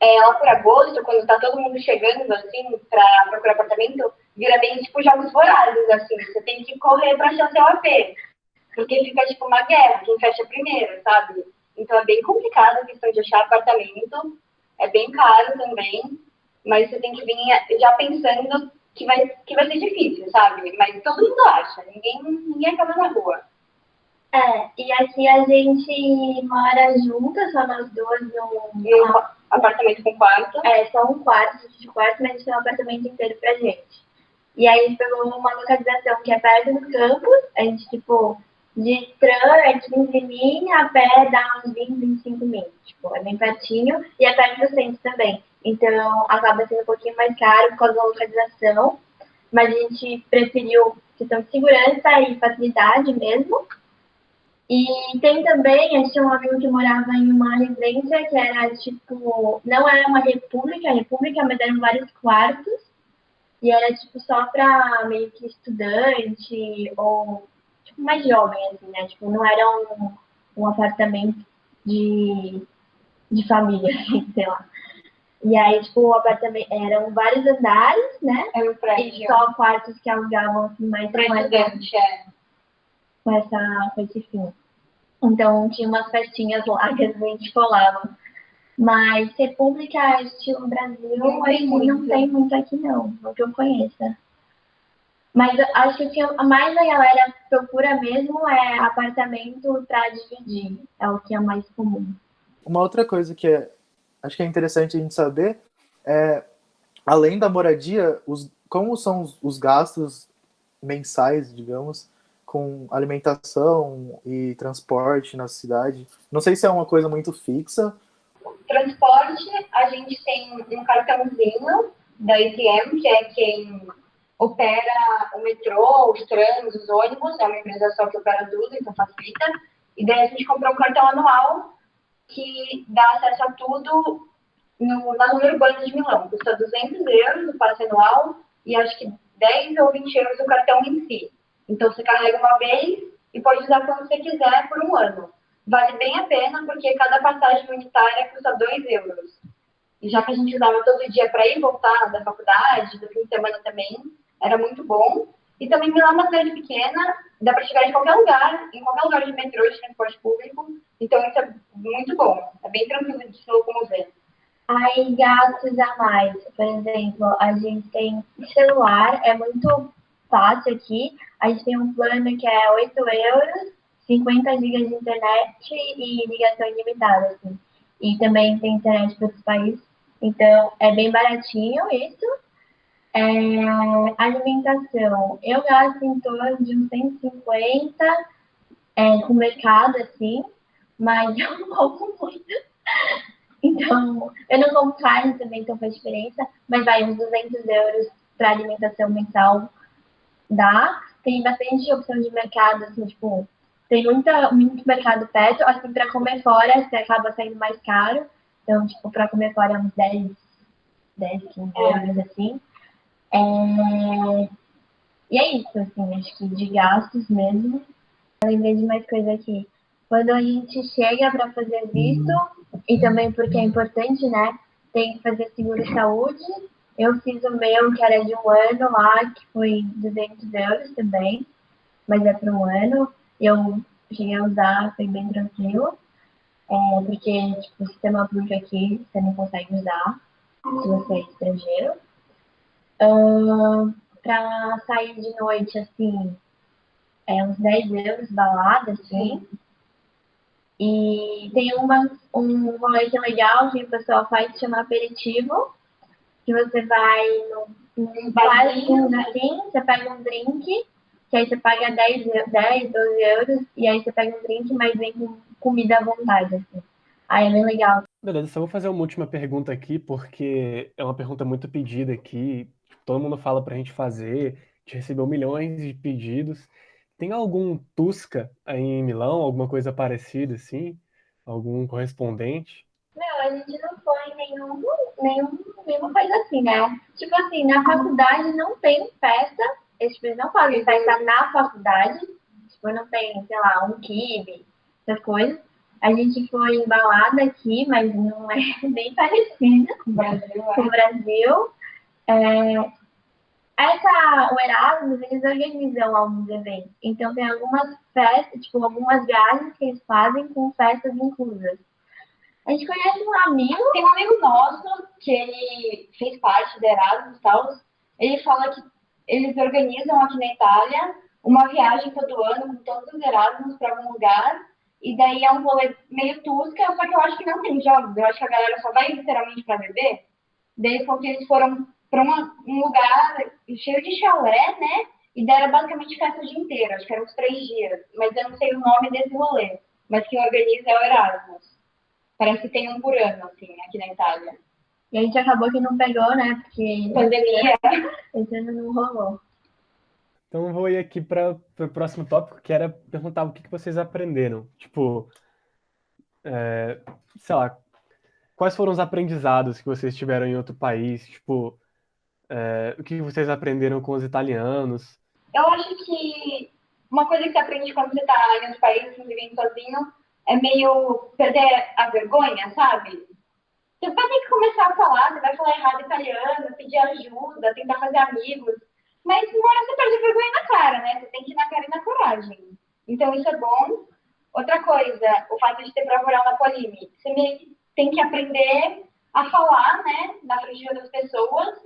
lá por agosto, quando tá todo mundo chegando, assim, pra procurar apartamento, vira bem, tipo, jogos vorazes, assim. Você tem que correr pra achar seu AP. Porque fica, tipo, uma guerra, quem fecha primeiro, sabe? Então é bem complicado a questão de achar apartamento. É bem caro também. Mas você tem que vir já pensando que vai ser difícil, sabe? Mas todo mundo acha. Ninguém acaba na rua. E aqui a gente mora juntas, só nós duas num apartamento com quarto. Só um quarto, de quarto, mas a gente tem um apartamento inteiro pra gente. E aí a gente pegou uma localização que é perto do campus, a gente, tipo, de trem, 15 min, a pé dá uns 20, 25 min. Tipo, é bem pertinho e é perto do centro também. Então, acaba sendo um pouquinho mais caro por causa da localização, mas a gente preferiu questão de segurança e facilidade mesmo. E tem também, a gente tinha um amigo que morava em uma residência que era, tipo, não era uma república, mas eram vários quartos. E era, tipo, só pra meio que estudante ou, tipo, mais jovem, assim, né? Tipo, não era um apartamento de família, assim, sei lá. E aí, tipo, o apartamento eram vários andares, né? Era um prédio. E só quartos que alugavam, assim, mais com esse fim. Então, tinha umas festinhas lá que a gente colava. Mas república estilo Brasil, acho que não tem muito aqui, não que eu conheça. Mas eu acho que o que mais a galera procura mesmo é apartamento para dividir. É o que é mais comum. Uma outra coisa que acho que é interessante a gente saber é, além da moradia, como são os gastos mensais, digamos, com alimentação e transporte na cidade. Não sei se é uma coisa muito fixa. Transporte, a gente tem um cartãozinho da ATM, que é quem opera o metrô, os trens, os ônibus, é uma empresa só que opera tudo, então facilita. E daí a gente comprou um cartão anual que dá acesso a tudo na zona urbana de Milão. Custa 200 euros o passe anual e acho que 10 ou 20 euros o cartão em si. Então você carrega uma vez e pode usar quando você quiser por um ano. Vale bem a pena porque cada passagem unitária custa 2 euros. E já que a gente usava todo dia para ir e voltar da faculdade, do fim de semana também, era muito bom. E também Milão é uma cidade pequena, dá para chegar em qualquer lugar de metrô, de transporte público. Então isso é muito bom, é bem tranquilo de se locomover. Aí gastos a mais, por exemplo, a gente tem celular, é muito fácil aqui. A gente tem um plano que é 8 euros, 50 gigas de internet e ligação ilimitada, assim. E também tem internet para outros países. Então, é bem baratinho isso. Alimentação, eu gasto em torno de uns 150 com o mercado, assim, mas eu não como muito. Então, eu não como carne também, então faz diferença, mas vai uns 200 euros para alimentação mensal dá. Tem bastante opção de mercado, assim, tipo, tem muito mercado perto, assim, para comer fora, você acaba saindo mais caro. Então, tipo, para comer fora é uns 15 euros, assim. E é isso, assim, acho que de gastos mesmo. Eu lembrei de mais coisa aqui. Quando a gente chega para fazer visto, e também porque é importante, né? Tem que fazer seguro-saúde. Eu fiz o meu, que era de um ano lá, que foi 200 euros também, mas é para um ano. Eu cheguei a usar, foi bem tranquilo, porque tipo, o sistema público aqui você não consegue usar se você é estrangeiro. Para sair de noite, assim, é uns 10 euros balada, assim. E tem um rolê que é legal que o pessoal faz, que chama aperitivo, que você vai num barzinho, assim, você pega um drink, que aí você paga 10, 12 euros, e aí você pega um drink, mas vem com comida à vontade, assim. Aí é bem legal. Beleza, só vou fazer uma última pergunta aqui, porque é uma pergunta muito pedida aqui. Todo mundo fala pra gente fazer, a gente recebeu milhões de pedidos. Tem algum Tusca aí em Milão, alguma coisa parecida assim? Algum correspondente? Meu, a gente não foi nenhuma coisa assim, né? Tipo assim, na faculdade não tem festa, eles não fazem festa na faculdade, tipo, não tem, sei lá, um kibe, essas coisas. A gente foi embalada aqui, mas não é bem parecida Com o Brasil, com o Brasil. O Erasmus, eles organizam alguns eventos. Então, tem algumas festas, tipo, algumas viagens que eles fazem com festas inclusas. A gente conhece um amigo. Tem um amigo nosso que ele fez parte do Erasmus e tal. Ele fala que eles organizam aqui na Itália uma viagem todo ano com todos os Erasmus para algum lugar. E daí é um rolê meio tusca, só que eu acho que não tem jogos. Eu acho que a galera só vai literalmente para beber. Daí porque eles foram para um lugar cheio de chalé, né? E daí era basicamente festa o dia inteiro. Acho que eram uns 3 dias. Mas eu não sei o nome desse rolê. Mas quem organiza é o Erasmus. Parece que tem um por ano, assim, aqui na Itália. E a gente acabou que não pegou, né? Porque Pandemia. esse ano não rolou. Então eu vou ir aqui para o próximo tópico, que era perguntar o que vocês aprenderam. Tipo, sei lá, quais foram os aprendizados que vocês tiveram em outro país? Tipo, o que vocês aprenderam com os italianos? Eu acho que uma coisa que você aprende quando você tá em outro país, vivendo sozinho, é meio perder a vergonha, sabe? Você vai ter que começar a falar, você vai falar errado italiano, pedir ajuda, tentar fazer amigos. Mas uma hora você perde a vergonha na cara, né? Você tem que ir na cara e na coragem. Então isso é bom. Outra coisa, o fato de ter prova oral na Polimi. Você meio que tem que aprender a falar, né? Na frente de outras pessoas.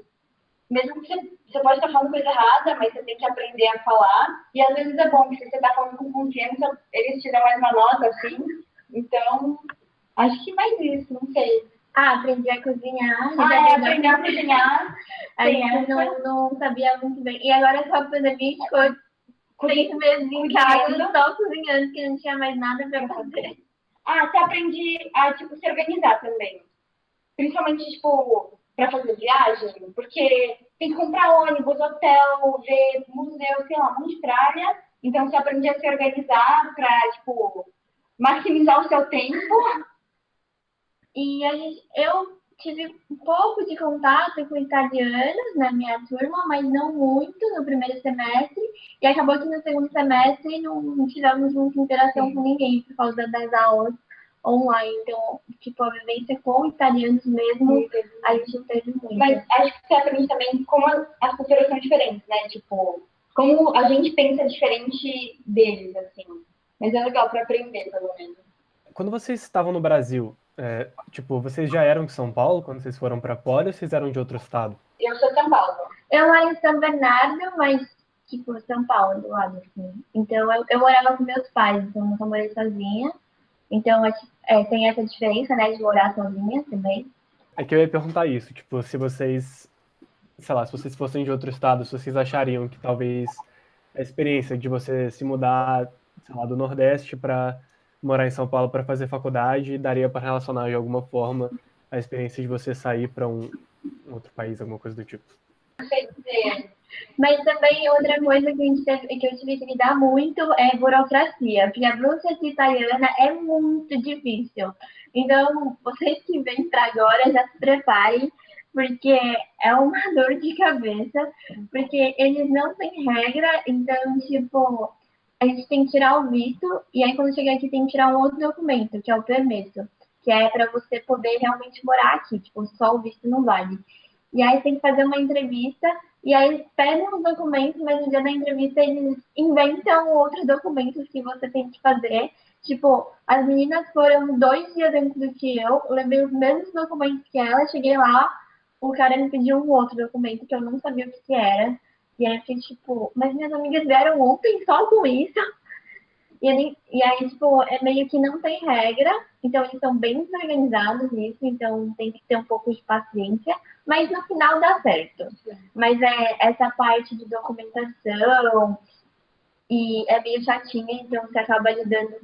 mesmo que você pode estar falando coisa errada, mas você tem que aprender a falar. E às vezes é bom que se você está falando com confiança, eles te dão mais uma nota, assim. Então, acho que mais isso, não sei. Aprendi a cozinhar. Aprender a cozinhar. Aí eu não sabia muito bem. E agora só a pandemia ficou 6 meses em casa só cozinhando, porque não tinha mais nada pra fazer. Você aprende a, tipo, se organizar também. Principalmente, tipo, pra fazer viagem, porque tem que comprar ônibus, hotel, ver museu, sei lá, um monte de praia. Então, você aprende a se organizar pra, tipo, maximizar o seu tempo. E eu tive um pouco de contato com italianos na minha turma, mas não muito no primeiro semestre. E acabou que no segundo semestre não tivemos muita interação com ninguém por causa das aulas online. Então, tipo, a vivência com italianos mesmo, a gente não teve muito. Mas acho que você aprende também como as culturas são diferentes, né? Tipo, como a gente pensa diferente deles, assim. Mas é legal para aprender, pelo menos. Quando vocês estavam no Brasil, tipo, vocês já eram de São Paulo quando vocês foram para Poli ou vocês eram de outro estado? Eu sou de São Paulo. Eu moro em São Bernardo, mas, tipo, São Paulo, do lado, assim. Então, eu morava com meus pais, então eu nunca morei sozinha. Então, tem essa diferença, né, de morar sozinha também. É que eu ia perguntar isso, tipo, se vocês, sei lá, se vocês fossem de outro estado, se vocês achariam que talvez a experiência de você se mudar, sei lá, do Nordeste para morar em São Paulo para fazer faculdade daria para relacionar de alguma forma a experiência de você sair para um outro país, alguma coisa do tipo. Não sei dizer. Mas também outra coisa que eu tive que lidar muito é burocracia, porque a burocracia italiana é muito difícil. Então, vocês que vêm para agora, já se preparem, porque é uma dor de cabeça, porque eles não têm regra, então, tipo, a gente tem que tirar o visto, e aí quando chegar aqui tem que tirar um outro documento, que é o permesso, que é para você poder realmente morar aqui, tipo, só o visto não vale. E aí tem que fazer uma entrevista, e aí eles pedem os documentos, mas no dia da entrevista eles inventam outros documentos que você tem que fazer. Tipo, as meninas foram 2 dias antes do que eu levei os mesmos documentos que ela, cheguei lá, o cara me pediu um outro documento que eu não sabia o que era. E aí eu fiquei tipo, mas minhas amigas vieram ontem só com isso. E aí, tipo, é meio que não tem regra, então eles são bem desorganizados nisso, então tem que ter um pouco de paciência, mas no final dá certo. Mas essa parte de documentação e é meio chatinha, então você acaba lidando,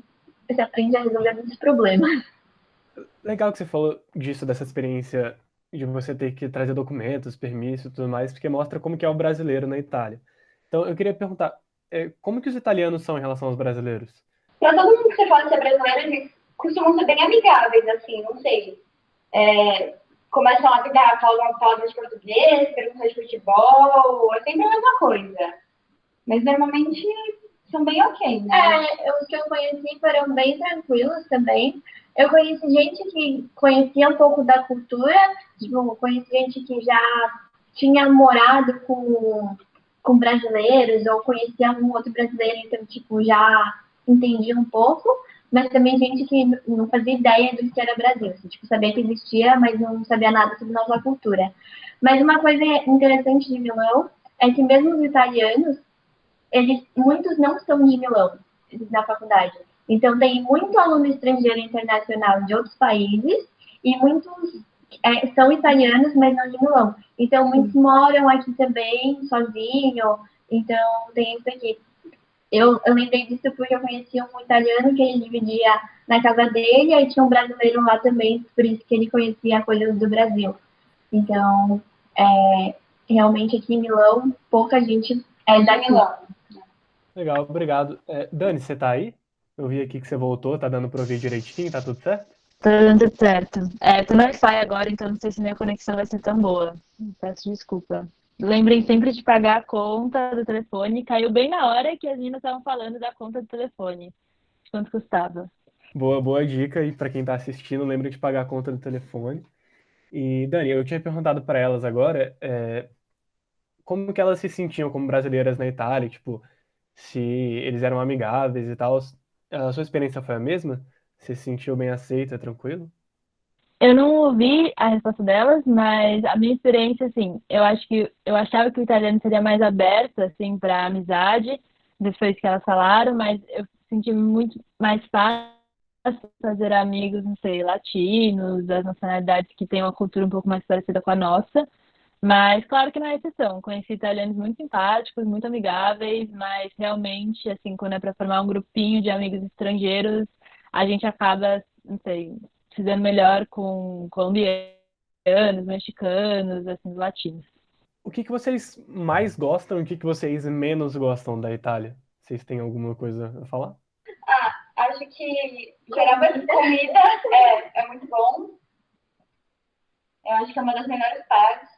você aprende a resolver muitos problemas. Legal que você falou disso, dessa experiência de você ter que trazer documentos, permisso e tudo mais, porque mostra como que é o brasileiro na Itália. Então, eu queria perguntar, como que os italianos são em relação aos brasileiros? Pra todo mundo que você fala que é brasileiro, eles costumam ser bem amigáveis, assim, não sei. Começam a pegar, falam palavras de português, perguntam de futebol, é sempre a mesma coisa. Mas normalmente são bem ok, né? Os que eu conheci foram bem tranquilos também. Eu conheci gente que conhecia um pouco da cultura, tipo, conheci gente que já tinha morado com brasileiros, ou conhecia algum outro brasileiro, então, tipo, já entendia um pouco, mas também gente que não fazia ideia do que era Brasil, assim, tipo, sabia que existia, mas não sabia nada sobre nossa cultura. Mas uma coisa interessante de Milão é que mesmo os italianos, muitos não são de Milão na faculdade. Então, tem muito aluno estrangeiro internacional de outros países e muitos são italianos, mas não de Milão. Então, muitos moram aqui também, sozinho. Então, tem isso aqui. Eu lembrei disso porque eu conheci um italiano que ele dividia na casa dele, aí tinha um brasileiro lá também, por isso que ele conhecia coisas do Brasil. Então, realmente aqui em Milão, pouca gente é daqui. Milão. Legal, obrigado. Dani, você tá aí? Eu vi aqui que você voltou, tá dando pra ouvir direitinho, tá tudo certo? Tá dando certo. Tô no Wi-Fi agora, então não sei se minha conexão vai ser tão boa. Peço desculpa. Lembrem sempre de pagar a conta do telefone. Caiu bem na hora que as meninas estavam falando da conta do telefone. De quanto custava. Boa dica, e para quem tá assistindo, lembre de pagar a conta do telefone. E, Dani, eu tinha perguntado para elas agora, como que elas se sentiam como brasileiras na Itália, tipo, se eles eram amigáveis e tal. A sua experiência foi a mesma? Você se sentiu bem aceita, tranquilo? Eu não ouvi a resposta delas, mas a minha experiência, assim, eu achava que o italiano seria mais aberto, assim, para amizade, depois que elas falaram, mas eu senti muito mais fácil fazer amigos, não sei, latinos, das nacionalidades que têm uma cultura um pouco mais parecida com a nossa. Mas claro que não é exceção. Conheci italianos muito simpáticos, muito amigáveis, mas realmente, assim, quando é para formar um grupinho de amigos estrangeiros, a gente acaba, não sei, se dando melhor com colombianos, mexicanos, assim, latinos. O que que vocês mais gostam e o que que vocês menos gostam da Itália? Vocês têm alguma coisa a falar? Acho que geralmente comida é muito bom. Eu acho que é uma das melhores partes.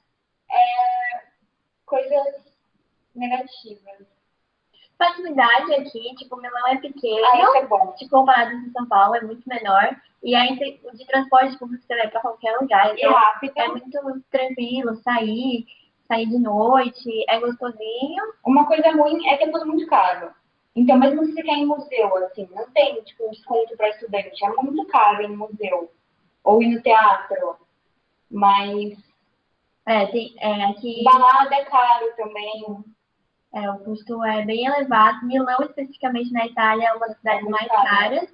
Coisas negativas. Facilidade aqui, tipo, o Milão é pequeno, Isso é bom. tipo, comparado com São Paulo, é muito menor. E aí, o de transporte público você vai pra qualquer lugar. E Então, rápido. é muito tranquilo sair de noite, é gostosinho. Uma coisa ruim é que é tudo muito caro. Então, mesmo se você quer ir em museu, assim, não tem, tipo, um desconto para estudante. É muito caro ir em museu. Ou ir no teatro. Mas Aqui balada é caro também. o custo é bem elevado. Milão, especificamente na Itália, é uma das cidades mais caras.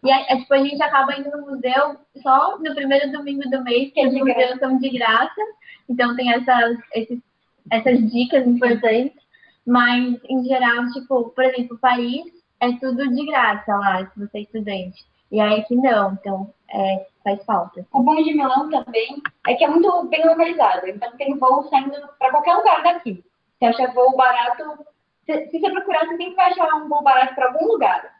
E aí, tipo, a gente acaba indo no museu só no primeiro domingo do mês, que os museus são de graça. Então tem essas dicas importantes. Mas, em geral, tipo, por exemplo, Paris é tudo de graça lá, se você é estudante. E aí aqui não, então faz falta. O bom de Milão também é que é muito bem localizado. Então tem voo saindo para qualquer lugar daqui. Você acha voo barato, se você procurar, você sempre vai achar um voo barato para algum lugar.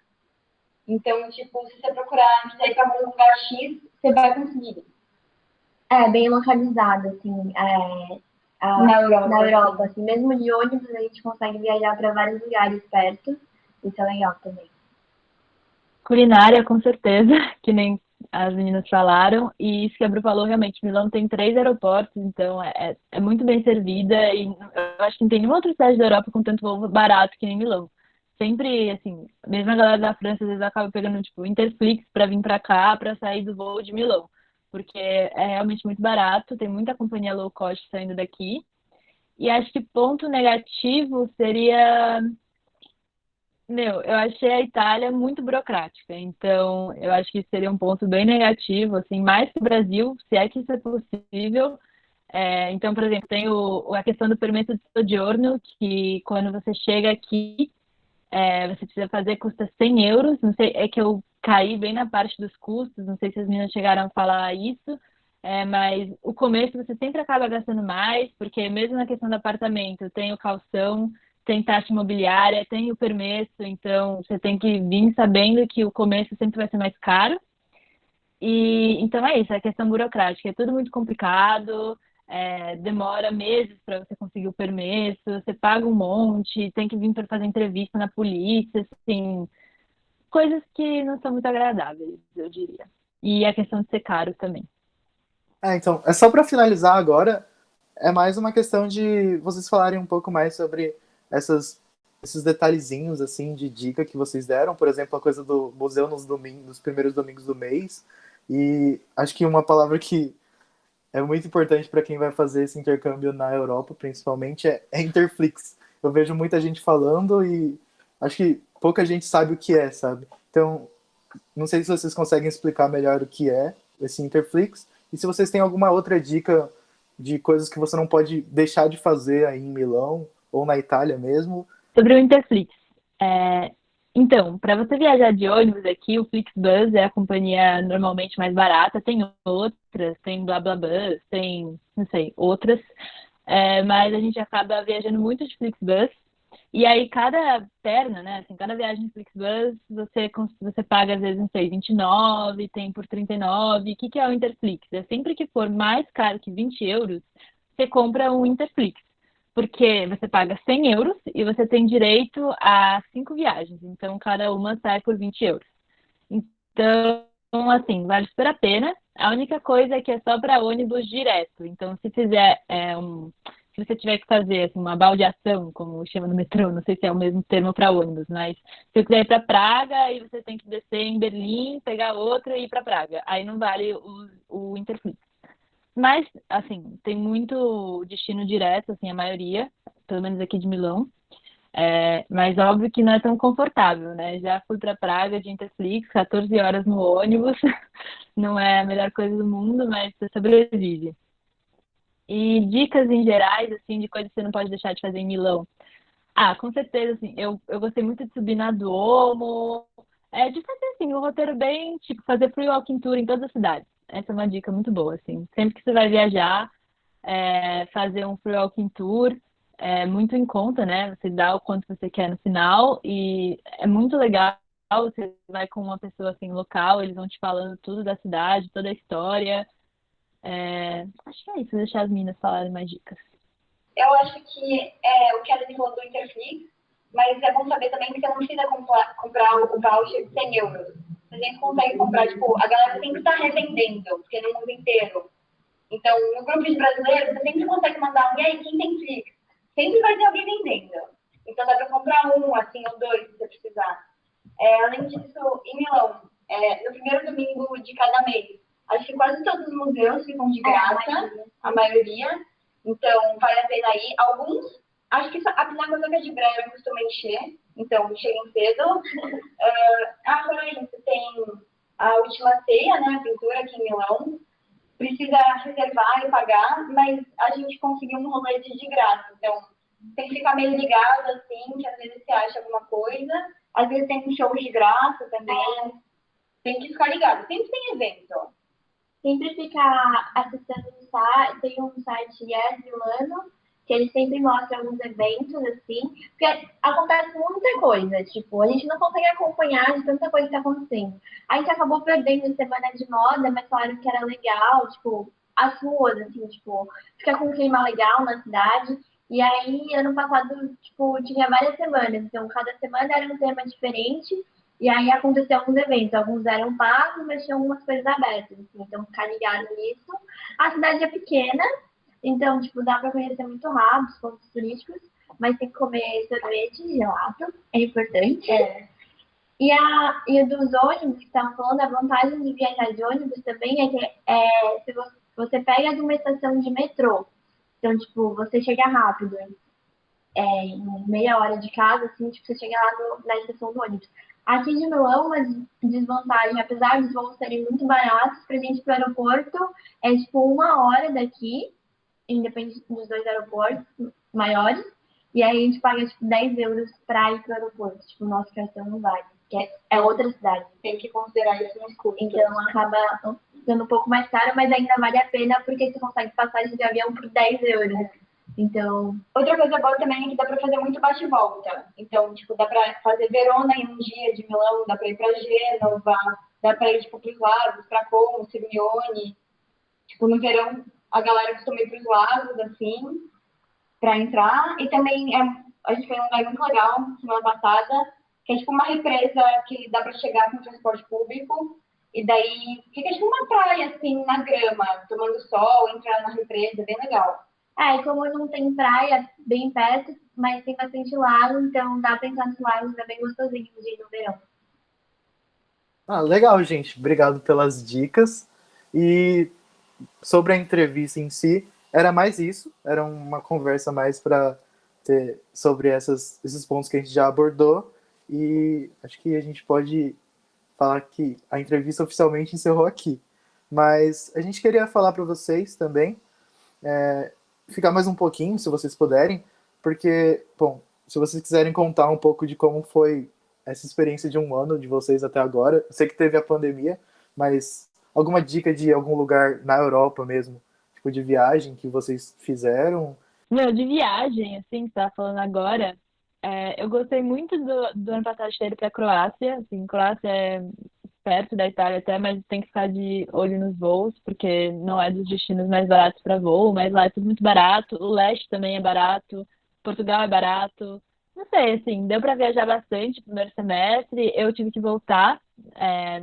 Então, tipo, se você procurar sair para algum lugar X, você vai conseguir. É bem localizado, assim, Na Europa, assim. Mesmo de ônibus, a gente consegue viajar para vários lugares perto. Isso é legal também. Culinária, com certeza, que nem as meninas falaram, e isso que a Bru falou, realmente, Milão tem 3 aeroportos, então é muito bem servida, e eu acho que não tem nenhuma outra cidade da Europa com tanto voo barato que nem Milão. Sempre, assim, mesmo a galera da França, às vezes acaba pegando, tipo, Interflix para vir para cá, para sair do voo de Milão, porque é realmente muito barato, tem muita companhia low cost saindo daqui, e acho que ponto negativo seria... eu achei a Itália muito burocrática, então eu acho que seria um ponto bem negativo, assim, mais que o Brasil, se é que isso é possível. Então, por exemplo, tem a questão do permesso de soggiorno, que quando você chega aqui, você precisa fazer, custa 100 euros, não sei, é que eu caí bem na parte dos custos, não sei se as meninas chegaram a falar isso, mas o começo você sempre acaba gastando mais, porque mesmo na questão do apartamento, tem o calção, tem taxa imobiliária, tem o permesso, então você tem que vir sabendo que o começo sempre vai ser mais caro. E então é isso, é questão burocrática, é tudo muito complicado, demora meses para você conseguir o permesso, você paga um monte, tem que vir para fazer entrevista na polícia, assim, coisas que não são muito agradáveis, eu diria. E a questão de ser caro também. Então, é só para finalizar agora, é mais uma questão de vocês falarem um pouco mais sobre esses detalhezinhos, assim, de dica que vocês deram. Por exemplo, a coisa do museu nos primeiros domingos do mês. E acho que uma palavra que é muito importante para quem vai fazer esse intercâmbio na Europa, principalmente, é Interflix. Eu vejo muita gente falando e acho que pouca gente sabe o que é, sabe? Então, não sei se vocês conseguem explicar melhor o que é esse Interflix e se vocês têm alguma outra dica de coisas que você não pode deixar de fazer aí em Milão ou na Itália mesmo. Sobre o Interflix. Então, para você viajar de ônibus aqui, o Flixbus é a companhia normalmente mais barata. Tem outras, tem BlaBlaBus, tem, não sei, outras. Mas a gente acaba viajando muito de Flixbus. E aí, cada perna, né, assim, cada viagem de Flixbus, você paga, às vezes, não sei, 29, tem por 39. O que é o Interflix? Sempre que for mais caro que 20 euros, você compra um Interflix. Porque você paga 100 euros e você tem direito a 5 viagens. Então, cada uma sai por 20 euros. Então, assim, vale super a pena. A única coisa é que é só para ônibus direto. Então, se fizer se você tiver que fazer assim, uma baldeação, como chama no metrô, não sei se é o mesmo termo para ônibus, mas se eu quiser ir para Praga, aí você tem que descer em Berlim, pegar outro e ir para Praga. Aí não vale o Interflix. Mas, assim, tem muito destino direto, assim, a maioria, pelo menos aqui de Milão. Mas óbvio que não é tão confortável, né? Já fui para Praga de Interflix, 14 horas no ônibus. Não é a melhor coisa do mundo, mas você sobrevive. E dicas em gerais, assim, de coisas que você não pode deixar de fazer em Milão. Ah, com certeza, assim, eu gostei muito de subir na Duomo, de fazer, assim, um roteiro bem, tipo, fazer free walking tour em todas as cidades. Essa é uma dica muito boa, assim. Sempre que você vai viajar, fazer um free walking tour, muito em conta, né? Você dá o quanto você quer no final e é muito legal. Você vai com uma pessoa, assim, local, eles vão te falando tudo da cidade, toda a história. Acho que é isso, vou deixar as meninas falarem mais dicas. Eu acho que o que a Dani falou do Interflix, mas é bom saber também que você não precisa comprar o voucher de 100 euros. A gente consegue comprar, tipo, a galera sempre está revendendo, porque no mundo inteiro. Então, no grupo de brasileiros, você sempre consegue mandar e aí, quem tem Flix? Sempre vai ter alguém vendendo. Então, dá para comprar um, assim, ou dois, se você precisar. Além disso, em Milão, no primeiro domingo de cada mês, acho que quase todos os museus ficam de graça, a maioria. Então, vale a pena ir. Alguns, acho que a Pinacoteca de Brera costuma encher, então cheguem cedo. Fora isso, tem a Última Ceia, né, a pintura aqui em Milão. Precisa reservar e pagar, mas a gente conseguiu um rolete de graça. Então, tem que ficar meio ligado, assim, que às vezes você acha alguma coisa. Às vezes tem show de graça também. Tem que ficar ligado. Sempre tem evento. Sempre ficar acessando o site, tem um site Yes Milano, que eles sempre mostram alguns eventos, assim, porque acontece muita coisa, tipo, a gente não consegue acompanhar de tanta coisa que tá acontecendo. A gente acabou perdendo a semana de moda, mas falaram que era legal, tipo, as ruas, assim, tipo, fica com um clima legal na cidade. E aí, ano passado, tipo, tinha várias semanas, então cada semana era um tema diferente. E aí aconteceu alguns eventos, alguns eram pagos, mas tinha algumas coisas abertas, assim, então ficar ligado nisso. A cidade é pequena, então, tipo, dá para conhecer muito rápido os pontos turísticos, mas tem que comer sorvete, gelato, é importante. E o dos ônibus que estavam falando, a vantagem de viajar de ônibus também é que se você pega de uma estação de metrô, então, tipo, você chega rápido, em meia hora de casa, assim, tipo, você chega lá na estação do ônibus. Aqui de Milão, uma desvantagem, apesar dos voos serem muito baratos, para a gente ir para o aeroporto, é tipo 1 hora daqui, independente dos dois aeroportos maiores, e aí a gente paga tipo 10 euros para ir para o aeroporto. Tipo, o nosso cartão não vale, que é outra cidade. Tem que considerar isso nos custos. Então acaba sendo um pouco mais caro, mas ainda vale a pena porque você consegue passagem de avião por 10 euros. Então, outra coisa boa também é que dá para fazer muito bate e volta. Então, tipo, dá para fazer Verona em um dia de Milão, dá para ir para Gênova, dá para ir, tipo, para os lagos, para Como, Sirmione. Tipo, no verão, a galera costuma ir para os lagos, assim, para entrar. E também, a gente foi num lugar muito legal, semana passada, que é, tipo, uma represa que dá para chegar com transporte público. E daí, fica, tipo, uma praia, assim, na grama, tomando sol, entrar na represa, bem legal. E como não tem praia bem perto, mas tem bastante lago, então dá pra entrar nos lagos, é bem gostosinho de ir no verão. Legal, gente. Obrigado pelas dicas. E sobre a entrevista em si, era mais isso. Era uma conversa mais para ter sobre esses pontos que a gente já abordou. E acho que a gente pode falar que a entrevista oficialmente encerrou aqui. Mas a gente queria falar para vocês também, ficar mais um pouquinho, se vocês puderem, porque, bom, se vocês quiserem contar um pouco de como foi essa experiência de 1 ano de vocês até agora, eu sei que teve a pandemia, mas alguma dica de algum lugar na Europa mesmo, tipo de viagem que vocês fizeram? De viagem, assim, que você tá falando agora, eu gostei muito do ano passado de ter ido pra Croácia, assim, Croácia é perto da Itália até, mas tem que ficar de olho nos voos, porque não é dos destinos mais baratos para voo, mas lá é tudo muito barato, o leste também é barato, Portugal é barato, não sei, assim, deu para viajar bastante no primeiro semestre, eu tive que voltar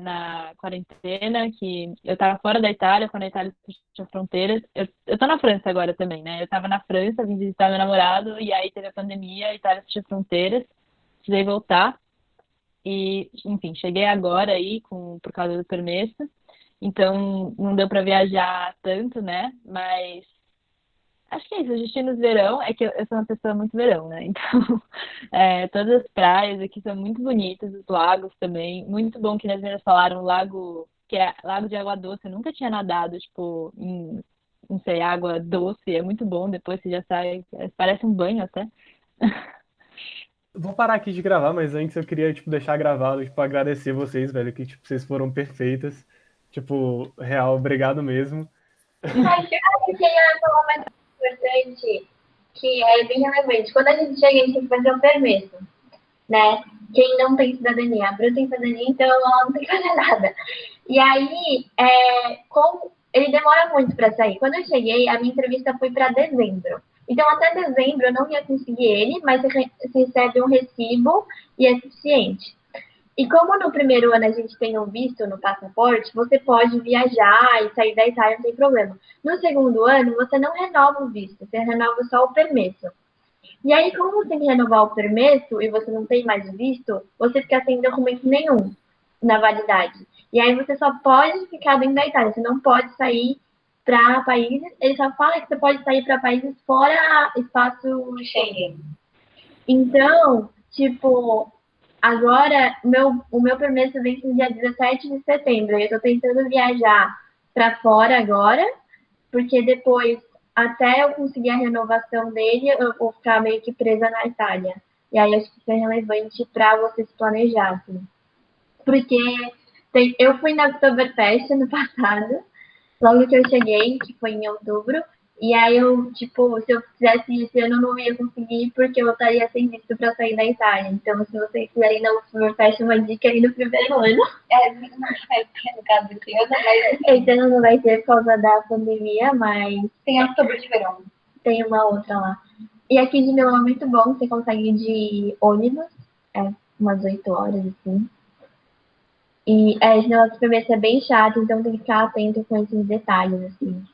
na quarentena, que eu estava fora da Itália, quando a Itália fechou fronteiras. Eu tô na França agora também, né? Eu estava na França, vim visitar meu namorado, e aí teve a pandemia, a Itália fechou fronteiras, precisei voltar. E, enfim, cheguei agora aí por causa do permesso, então não deu para viajar tanto, né? Mas acho que é isso, os destinos verão, é que eu sou uma pessoa muito verão, né? Então, todas as praias aqui são muito bonitas, os lagos também. Muito bom que as meninas falaram, lago, que é lago de água doce. Eu nunca tinha nadado, tipo, não sei, água doce. É muito bom, depois você já sai, parece um banho até. Vou parar aqui de gravar, mas antes eu queria, tipo, deixar gravado, tipo, agradecer vocês, velho, que, tipo, vocês foram perfeitas. Tipo, real, obrigado mesmo. Acho que queria falar uma coisa importante que é bem relevante. Quando a gente chega, a gente tem que fazer o permesso, né? Quem não tem cidadania, a Bruna tem cidadania, então ela não tem que fazer nada. E aí, ele demora muito para sair. Quando eu cheguei, a minha entrevista foi para dezembro. Então, até dezembro eu não ia conseguir ele, mas você recebe um recibo e é suficiente. E como no primeiro ano a gente tem um visto no passaporte, você pode viajar e sair da Itália, não tem problema. No segundo ano, você não renova o visto, você renova só o permesso. E aí, como você tem que renovar o permesso e você não tem mais visto, você fica sem documento nenhum na validade. E aí você só pode ficar dentro da Itália, você não pode sair para países. Ele só fala que você pode sair para países fora espaço Schengen. Então, tipo, agora o meu permesso vence no dia 17 de setembro. Eu tô tentando viajar para fora agora, porque depois, até eu conseguir a renovação dele, eu vou ficar meio que presa na Itália. E aí acho que isso é relevante para você se planejar, assim. Porque eu fui na Oktoberfest no passado, logo que eu cheguei, que foi em outubro, e aí eu, tipo, se eu fizesse esse ano, eu não ia conseguir, porque eu estaria sem visto para sair da Itália. Então, se vocês quiserem na Oktoberfest, uma dica aí no primeiro ano. Não vai ter no caso desse ano, mas Esse ano não vai ter por causa da pandemia, mas tem outubro de verão. tem uma outra lá. E aqui de Milão é muito bom, você consegue ir de ônibus, umas 8 horas, assim. E esse negócio de permesso é bem chato, então tem que ficar atento com esses detalhes, assim.